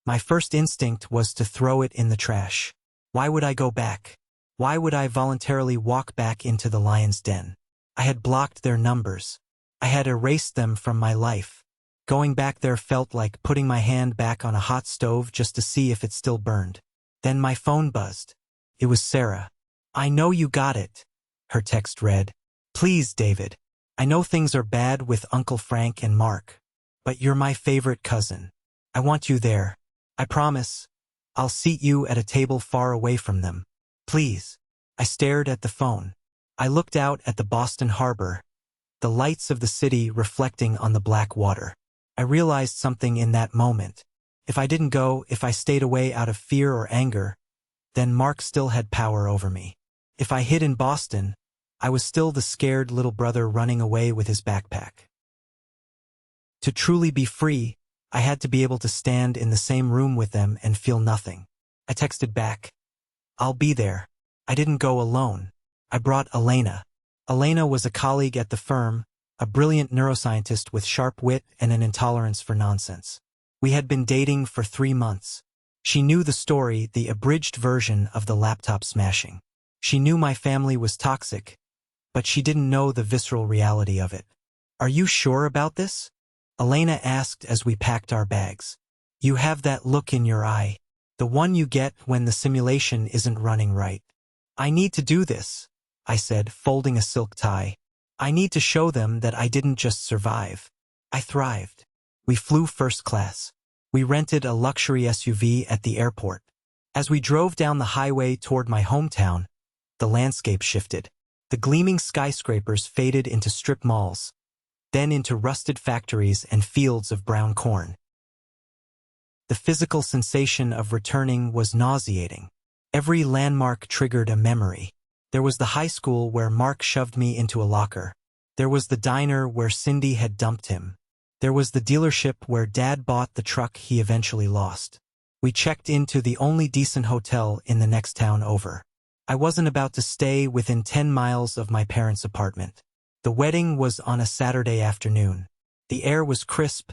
My first instinct was to throw it in the trash. Why would I go back? Why would I voluntarily walk back into the lion's den? I had blocked their numbers. I had erased them from my life. Going back there felt like putting my hand back on a hot stove just to see if it still burned. Then my phone buzzed. It was Sarah. I know you got it. Her text read, "Please, David. I know things are bad with Uncle Frank and Mark, but you're my favorite cousin. I want you there. I promise. I'll seat you at a table far away from them. Please." I stared at the phone. I looked out at the Boston harbor, the lights of the city reflecting on the black water. I realized something in that moment. If I didn't go, if I stayed away out of fear or anger, then Mark still had power over me. If I hid in Boston, I was still the scared little brother running away with his backpack. To truly be free, I had to be able to stand in the same room with them and feel nothing. I texted back, "I'll be there." I didn't go alone. I brought Elena. Elena was a colleague at the firm, a brilliant neuroscientist with sharp wit and an intolerance for nonsense. We had been dating for 3 months. She knew the story, the abridged version of the laptop smashing. She knew my family was toxic, but she didn't know the visceral reality of it. "Are you sure about this?" Elena asked as we packed our bags. "You have that look in your eye, the one you get when the simulation isn't running right." "I need to do this," I said, folding a silk tie. "I need to show them that I didn't just survive. I thrived." We flew first class. We rented a luxury SUV at the airport. As we drove down the highway toward my hometown, the landscape shifted. The gleaming skyscrapers faded into strip malls, then into rusted factories and fields of brown corn. The physical sensation of returning was nauseating. Every landmark triggered a memory. There was the high school where Mark shoved me into a locker. There was the diner where Cindy had dumped him. There was the dealership where Dad bought the truck he eventually lost. We checked into the only decent hotel in the next town over. I wasn't about to stay within 10 miles of my parents' apartment. The wedding was on a Saturday afternoon. The air was crisp,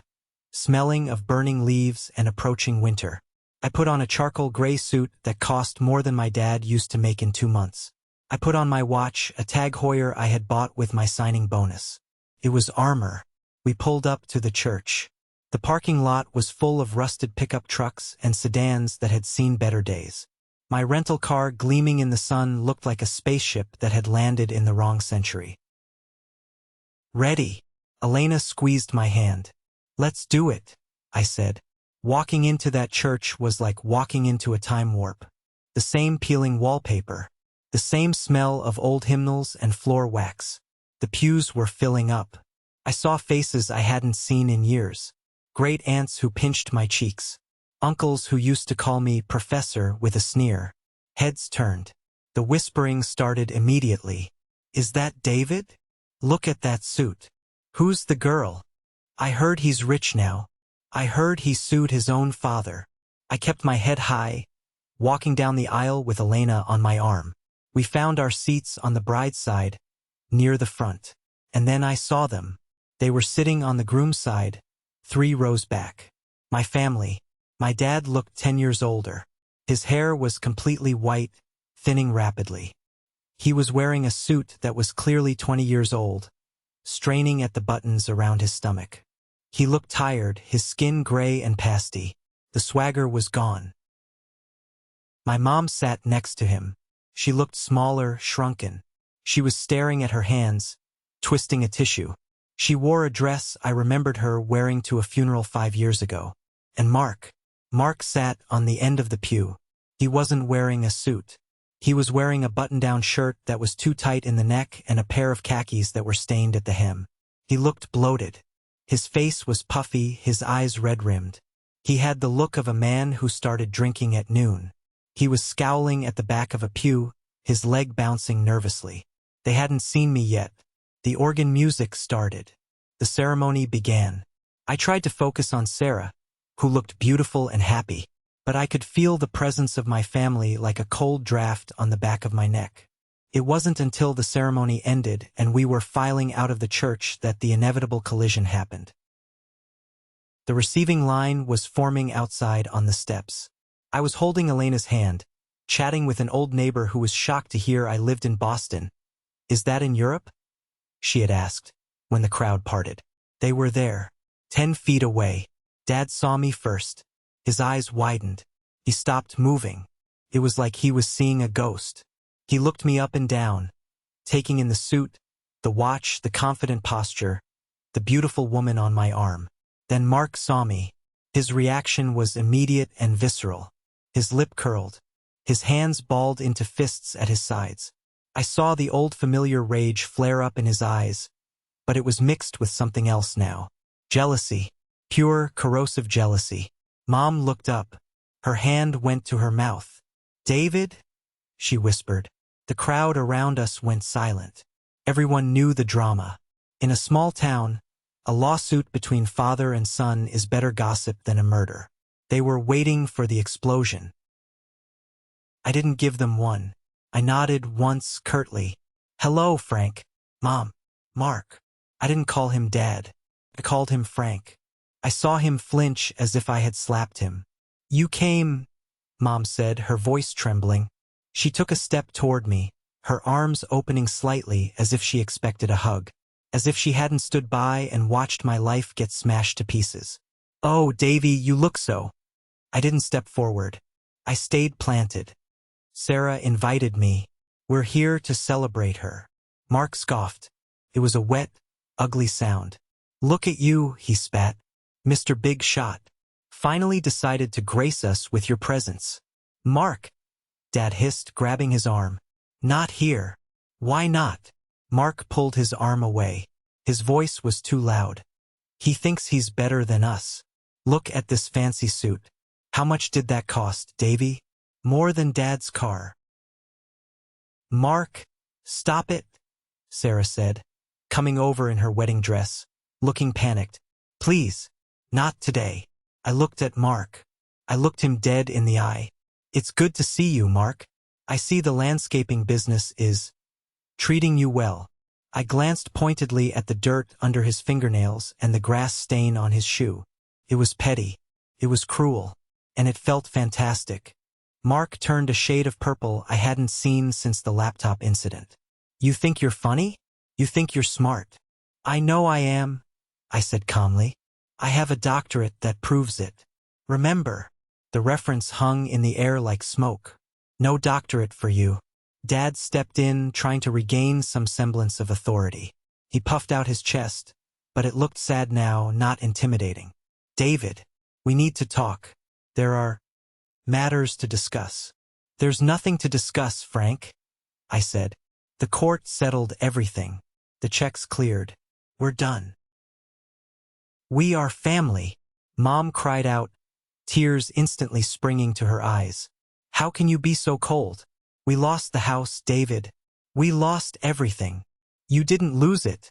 smelling of burning leaves and approaching winter. I put on a charcoal gray suit that cost more than my dad used to make in 2 months. I put on my watch, a Tag Heuer I had bought with my signing bonus. It was armor. We pulled up to the church. The parking lot was full of rusted pickup trucks and sedans that had seen better days. My rental car, gleaming in the sun, looked like a spaceship that had landed in the wrong century. "Ready?" Elena squeezed my hand. "Let's do it," I said. Walking into that church was like walking into a time warp. The same peeling wallpaper. The same smell of old hymnals and floor wax. The pews were filling up. I saw faces I hadn't seen in years. Great aunts who pinched my cheeks. Uncles who used to call me Professor with a sneer. Heads turned. The whispering started immediately. "Is that David? Look at that suit. Who's the girl? I heard he's rich now. I heard he sued his own father." I kept my head high, walking down the aisle with Elena on my arm. We found our seats on the bride's side, near the front. And then I saw them. They were sitting on the groom's side, 3 rows back. My family. My dad looked 10 years older. His hair was completely white, thinning rapidly. He was wearing a suit that was clearly 20 years old, straining at the buttons around his stomach. He looked tired, his skin gray and pasty. The swagger was gone. My mom sat next to him. She looked smaller, shrunken. She was staring at her hands, twisting a tissue. She wore a dress I remembered her wearing to a funeral 5 years ago. And Mark sat on the end of the pew. He wasn't wearing a suit. He was wearing a button-down shirt that was too tight in the neck and a pair of khakis that were stained at the hem. He looked bloated. His face was puffy, his eyes red-rimmed. He had the look of a man who started drinking at noon. He was scowling at the back of a pew, his leg bouncing nervously. They hadn't seen me yet. The organ music started. The ceremony began. I tried to focus on Sarah, who looked beautiful and happy, but I could feel the presence of my family like a cold draft on the back of my neck. It wasn't until the ceremony ended and we were filing out of the church that the inevitable collision happened. The receiving line was forming outside on the steps. I was holding Elena's hand, chatting with an old neighbor who was shocked to hear I lived in Boston. "Is that in Europe?" she had asked, when the crowd parted. They were there, 10 feet away. Dad saw me first. His eyes widened. He stopped moving. It was like he was seeing a ghost. He looked me up and down, taking in the suit, the watch, the confident posture, the beautiful woman on my arm. Then Mark saw me. His reaction was immediate and visceral. His lip curled. His hands balled into fists at his sides. I saw the old familiar rage flare up in his eyes, but it was mixed with something else now. Jealousy. Pure, corrosive jealousy. Mom looked up. Her hand went to her mouth. "David?" she whispered. The crowd around us went silent. Everyone knew the drama. In a small town, a lawsuit between father and son is better gossip than a murder. They were waiting for the explosion. I didn't give them one. I nodded once curtly. "Hello, Frank." "Mom." "Mark." I didn't call him Dad. I called him Frank. I saw him flinch as if I had slapped him. "You came," Mom said, her voice trembling. She took a step toward me, her arms opening slightly as if she expected a hug, as if she hadn't stood by and watched my life get smashed to pieces. "Oh, Davy, you look so." I didn't step forward. I stayed planted. "Sarah invited me. We're here to celebrate her." Mark scoffed. It was a wet, ugly sound. "Look at you," he spat. "Mr. Big Shot. Finally decided to grace us with your presence." "Mark," Dad hissed, grabbing his arm. "Not here." "Why not?" Mark pulled his arm away. His voice was too loud. "He thinks he's better than us. Look at this fancy suit. How much did that cost, Davy?" "More than Dad's car." "Mark, stop it," Sarah said, coming over in her wedding dress, looking panicked. "Please, not today." I looked at Mark. I looked him dead in the eye. "It's good to see you, Mark. I see the landscaping business is treating you well." I glanced pointedly at the dirt under his fingernails and the grass stain on his shoe. It was petty. It was cruel. And it felt fantastic. Mark turned a shade of purple I hadn't seen since the laptop incident. "You think you're funny? You think you're smart?" "I know I am," I said calmly. "I have a doctorate that proves it. Remember?" The reference hung in the air like smoke. "No doctorate for you." Dad stepped in, trying to regain some semblance of authority. He puffed out his chest, but it looked sad now, not intimidating. "David, we need to talk. There are matters to discuss." "There's nothing to discuss, Frank," I said. "The court settled everything. The checks cleared. We're done." "We are family," Mom cried out, tears instantly springing to her eyes. "How can you be so cold? We lost the house, David. We lost everything." "You didn't lose it,"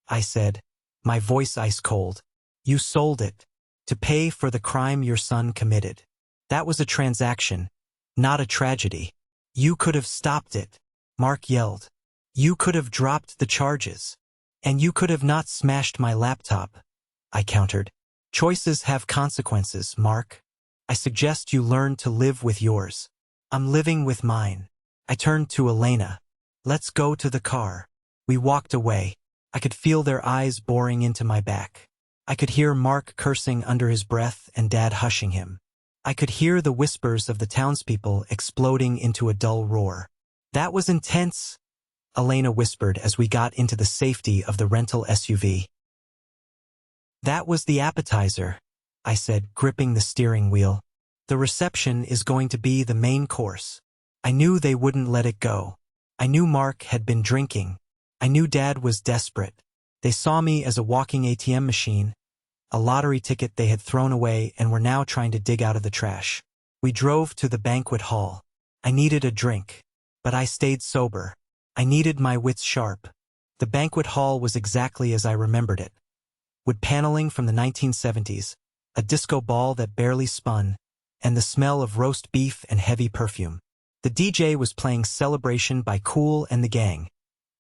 I said, my voice ice cold. "You sold it to pay for the crime your son committed. That was a transaction, not a tragedy." "You could have stopped it," Mark yelled. "You could have dropped the charges. And you could have not smashed my laptop," I countered. "Choices have consequences, Mark. I suggest you learn to live with yours. I'm living with mine." I turned to Elena. "Let's go to the car." We walked away. I could feel their eyes boring into my back. I could hear Mark cursing under his breath and Dad hushing him. I could hear the whispers of the townspeople exploding into a dull roar. That was intense, Elena whispered as we got into the safety of the rental SUV. That was the appetizer, I said, gripping the steering wheel. The reception is going to be the main course. I knew they wouldn't let it go. I knew Mark had been drinking. I knew Dad was desperate. They saw me as a walking ATM machine, a lottery ticket they had thrown away and were now trying to dig out of the trash. We drove to the banquet hall. I needed a drink, but I stayed sober. I needed my wits sharp. The banquet hall was exactly as I remembered it. Wood paneling from the 1970s, a disco ball that barely spun, and the smell of roast beef and heavy perfume. The DJ was playing Celebration by Kool and the Gang,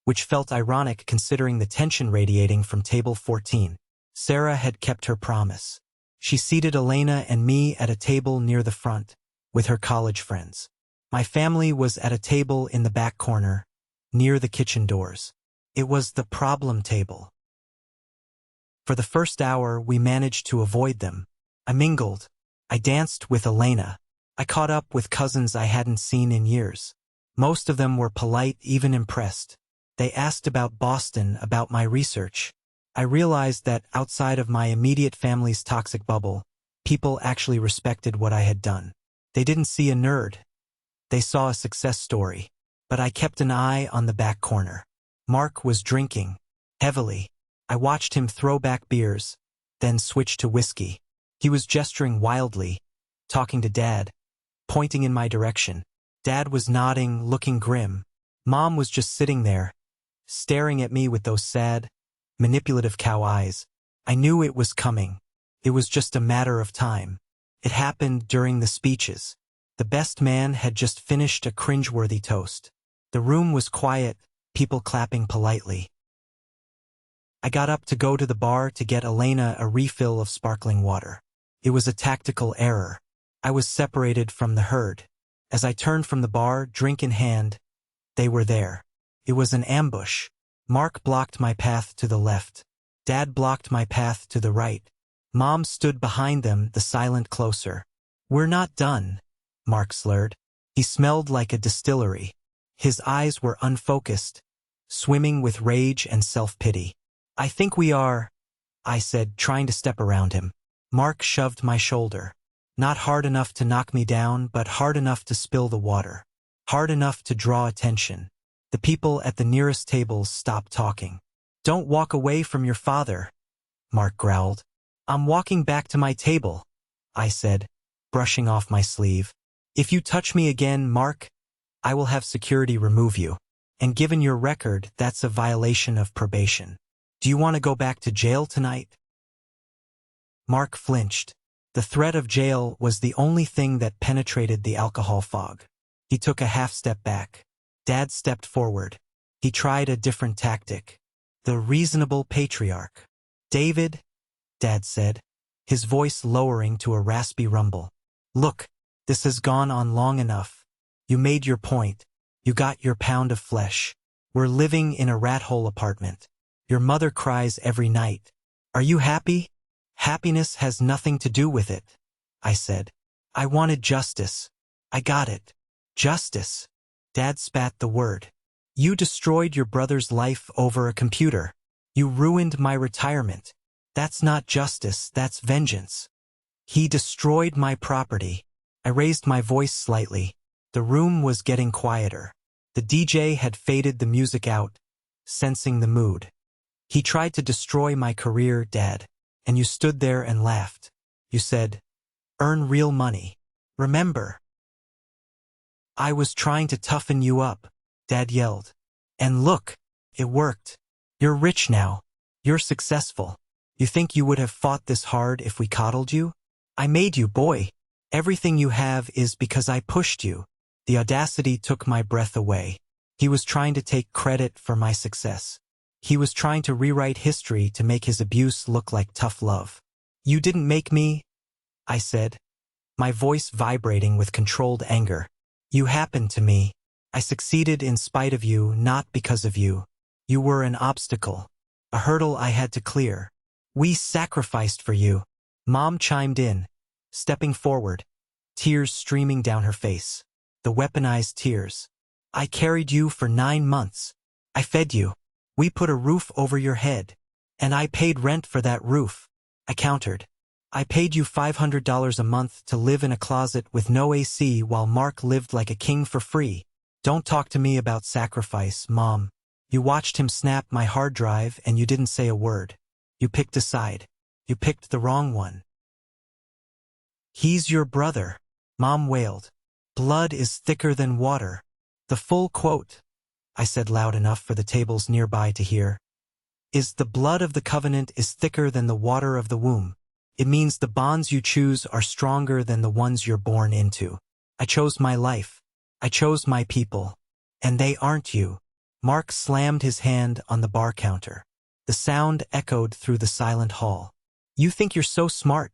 which felt ironic considering the tension radiating from table 14. Sarah had kept her promise. She seated Elena and me at a table near the front, with her college friends. My family was at a table in the back corner, near the kitchen doors. It was the problem table. For the first hour, we managed to avoid them. I mingled. I danced with Elena. I caught up with cousins I hadn't seen in years. Most of them were polite, even impressed. They asked about Boston, about my research. I realized that outside of my immediate family's toxic bubble, people actually respected what I had done. They didn't see a nerd. They saw a success story. But I kept an eye on the back corner. Mark was drinking, heavily. I watched him throw back beers, then switch to whiskey. He was gesturing wildly, talking to Dad, pointing in my direction. Dad was nodding, looking grim. Mom was just sitting there, staring at me with those sad, manipulative cow eyes. I knew it was coming. It was just a matter of time. It happened during the speeches. The best man had just finished a cringeworthy toast. The room was quiet, people clapping politely. I got up to go to the bar to get Elena a refill of sparkling water. It was a tactical error. I was separated from the herd. As I turned from the bar, drink in hand, they were there. It was an ambush. Mark blocked my path to the left. Dad blocked my path to the right. Mom stood behind them, the silent closer. "We're not done," Mark slurred. He smelled like a distillery. His eyes were unfocused, swimming with rage and self-pity. "I think we are," I said, trying to step around him. Mark shoved my shoulder. Not hard enough to knock me down, but hard enough to spill the water. Hard enough to draw attention. The people at the nearest tables stopped talking. "Don't walk away from your father," Mark growled. "I'm walking back to my table," I said, brushing off my sleeve. "If you touch me again, Mark, I will have security remove you. And given your record, that's a violation of probation. Do you want to go back to jail tonight?" Mark flinched. The threat of jail was the only thing that penetrated the alcohol fog. He took a half step back. Dad stepped forward. He tried a different tactic. The reasonable patriarch. "David," Dad said, his voice lowering to a raspy rumble. "Look, this has gone on long enough. You made your point. You got your pound of flesh. We're living in a rat hole apartment. Your mother cries every night. Are you happy?" "Happiness has nothing to do with it," I said. "I wanted justice. I got it. Justice." Dad spat the word. "You destroyed your brother's life over a computer. You ruined my retirement. That's not justice, that's vengeance. He destroyed my property." I raised my voice slightly. The room was getting quieter. The DJ had faded the music out, sensing the mood. "He tried to destroy my career, Dad, and you stood there and laughed. You said, 'Earn real money. Remember?' I was trying to toughen you up," Dad yelled. "And look, it worked. You're rich now. You're successful. You think you would have fought this hard if we coddled you? I made you, boy. Everything you have is because I pushed you." The audacity took my breath away. He was trying to take credit for my success. He was trying to rewrite history to make his abuse look like tough love. "You didn't make me," I said, my voice vibrating with controlled anger. "You happened to me. I succeeded in spite of you, not because of you. You were an obstacle, a hurdle I had to clear. We sacrificed for you." Mom chimed in, stepping forward. tears streaming down her face. The weaponized tears. I carried you for 9 months. I fed you. We put a roof over your head. And I paid rent for that roof. I countered. I paid you $500 a month to live in a closet with no AC while Mark lived like a king for free. Don't talk to me about sacrifice, Mom. You watched him snap my hard drive and you didn't say a word. You picked a side. You picked the wrong one. He's your brother, Mom wailed. Blood is thicker than water. The full quote, I said loud enough for the tables nearby to hear, is the blood of the covenant is thicker than the water of the womb. It means the bonds you choose are stronger than the ones you're born into. I chose my life. I chose my people. And they aren't you. Mark slammed his hand on the bar counter. The sound echoed through the silent hall. You think you're so smart,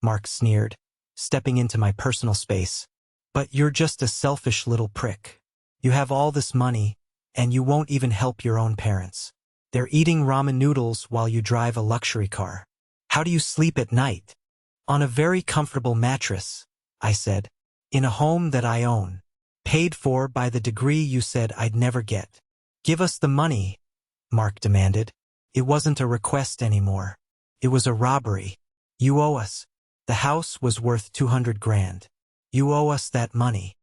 Mark sneered, stepping into my personal space. But you're just a selfish little prick. You have all this money, and you won't even help your own parents. They're eating ramen noodles while you drive a luxury car. How do you sleep at night? On a very comfortable mattress, I said. In a home that I own. Paid for by the degree you said I'd never get. Give us the money, Mark demanded. It wasn't a request anymore. It was a robbery. You owe us. The house was worth $200,000. You owe us that money.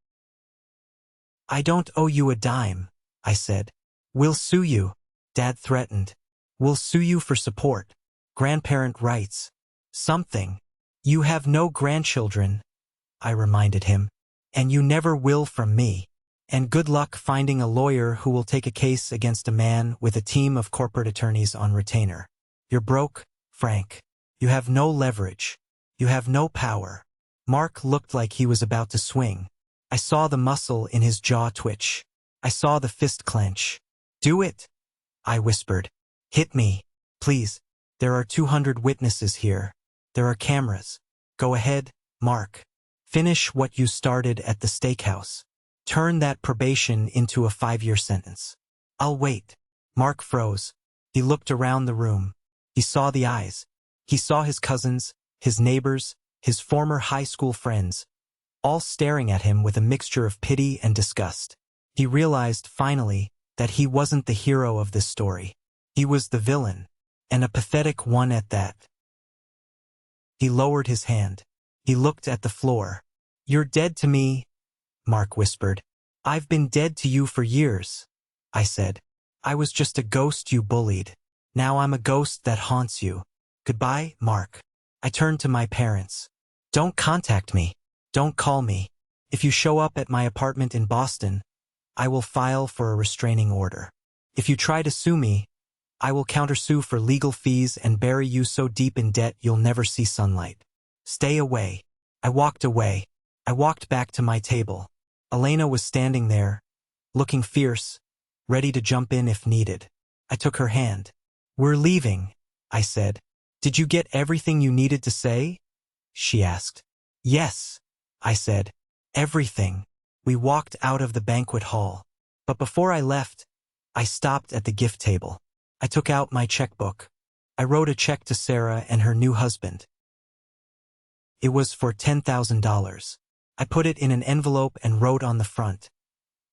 I don't owe you a dime, I said. We'll sue you, Dad threatened. We'll sue you for support. Grandparent rights. Something. You have no grandchildren, I reminded him. And you never will from me. And good luck finding a lawyer who will take a case against a man with a team of corporate attorneys on retainer. You're broke, Frank. You have no leverage. You have no power. Mark looked like he was about to swing. I saw the muscle in his jaw twitch. I saw the fist clench. Do it, I whispered. Hit me, please. There are 200 witnesses here. There are cameras. Go ahead, Mark. Finish what you started at the steakhouse. Turn that probation into a 5-year sentence. I'll wait. Mark froze. He looked around the room. He saw the eyes. He saw his cousins, his neighbors, his former high school friends, all staring at him with a mixture of pity and disgust. He realized, finally, that he wasn't the hero of this story. He was the villain, and a pathetic one at that. He lowered his hand. He looked at the floor. You're dead to me, Mark whispered. I've been dead to you for years, I said. I was just a ghost you bullied. Now I'm a ghost that haunts you. Goodbye, Mark. I turned to my parents. Don't contact me. Don't call me. If you show up at my apartment in Boston, I will file for a restraining order. If you try to sue me, I will countersue for legal fees and bury you so deep in debt you'll never see sunlight. Stay away. I walked away. I walked back to my table. Elena was standing there, looking fierce, ready to jump in if needed. I took her hand. We're leaving, I said. Did you get everything you needed to say? She asked. Yes, I said. Everything. We walked out of the banquet hall. But before I left, I stopped at the gift table. I took out my checkbook. I wrote a check to Sarah and her new husband. It was for $10,000. I put it in an envelope and wrote on the front,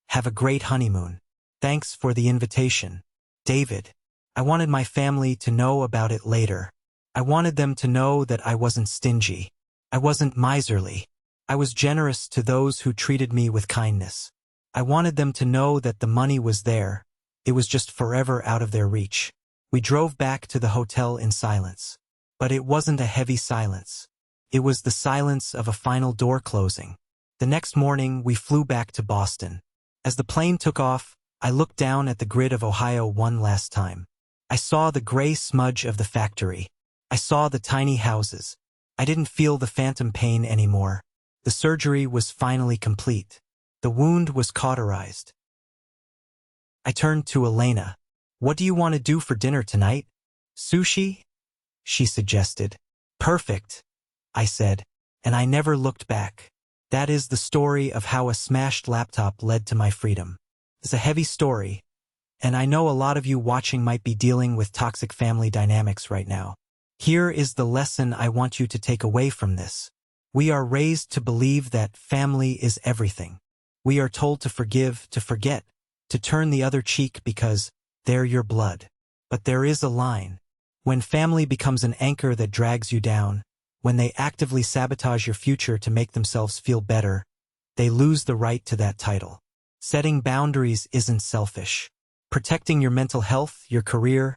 "Have a great honeymoon. Thanks for the invitation, David." I wanted my family to know about it later. I wanted them to know that I wasn't stingy. I wasn't miserly. I was generous to those who treated me with kindness. I wanted them to know that the money was there. It was just forever out of their reach. We drove back to the hotel in silence. But it wasn't a heavy silence. It was the silence of a final door closing. The next morning, we flew back to Boston. As the plane took off, I looked down at the grid of Ohio one last time. I saw the gray smudge of the factory. I saw the tiny houses. I didn't feel the phantom pain anymore. The surgery was finally complete. The wound was cauterized. I turned to Elena. What do you want to do for dinner tonight? Sushi? She suggested. Perfect, I said, and I never looked back. That is the story of how a smashed laptop led to my freedom. It's a heavy story, and I know a lot of you watching might be dealing with toxic family dynamics right now. Here is the lesson I want you to take away from this. We are raised to believe that family is everything. We are told to forgive, to forget, to turn the other cheek because they're your blood. But there is a line. When family becomes an anchor that drags you down, when they actively sabotage your future to make themselves feel better, they lose the right to that title. Setting boundaries isn't selfish. Protecting your mental health, your career,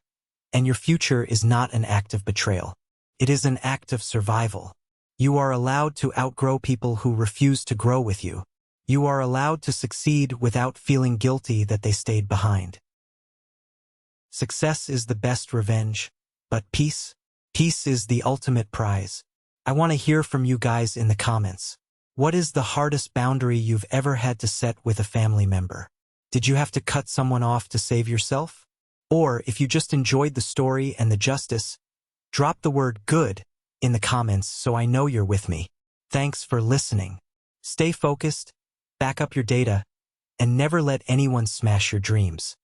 and your future is not an act of betrayal. It is an act of survival. You are allowed to outgrow people who refuse to grow with you. You are allowed to succeed without feeling guilty that they stayed behind. Success is the best revenge, but peace is the ultimate prize. I want to hear from you guys in the comments. What is the hardest boundary you've ever had to set with a family member? Did you have to cut someone off to save yourself? Or if you just enjoyed the story and the justice, drop the word good in the comments so I know you're with me. Thanks for listening. Stay focused, back up your data, and never let anyone smash your dreams.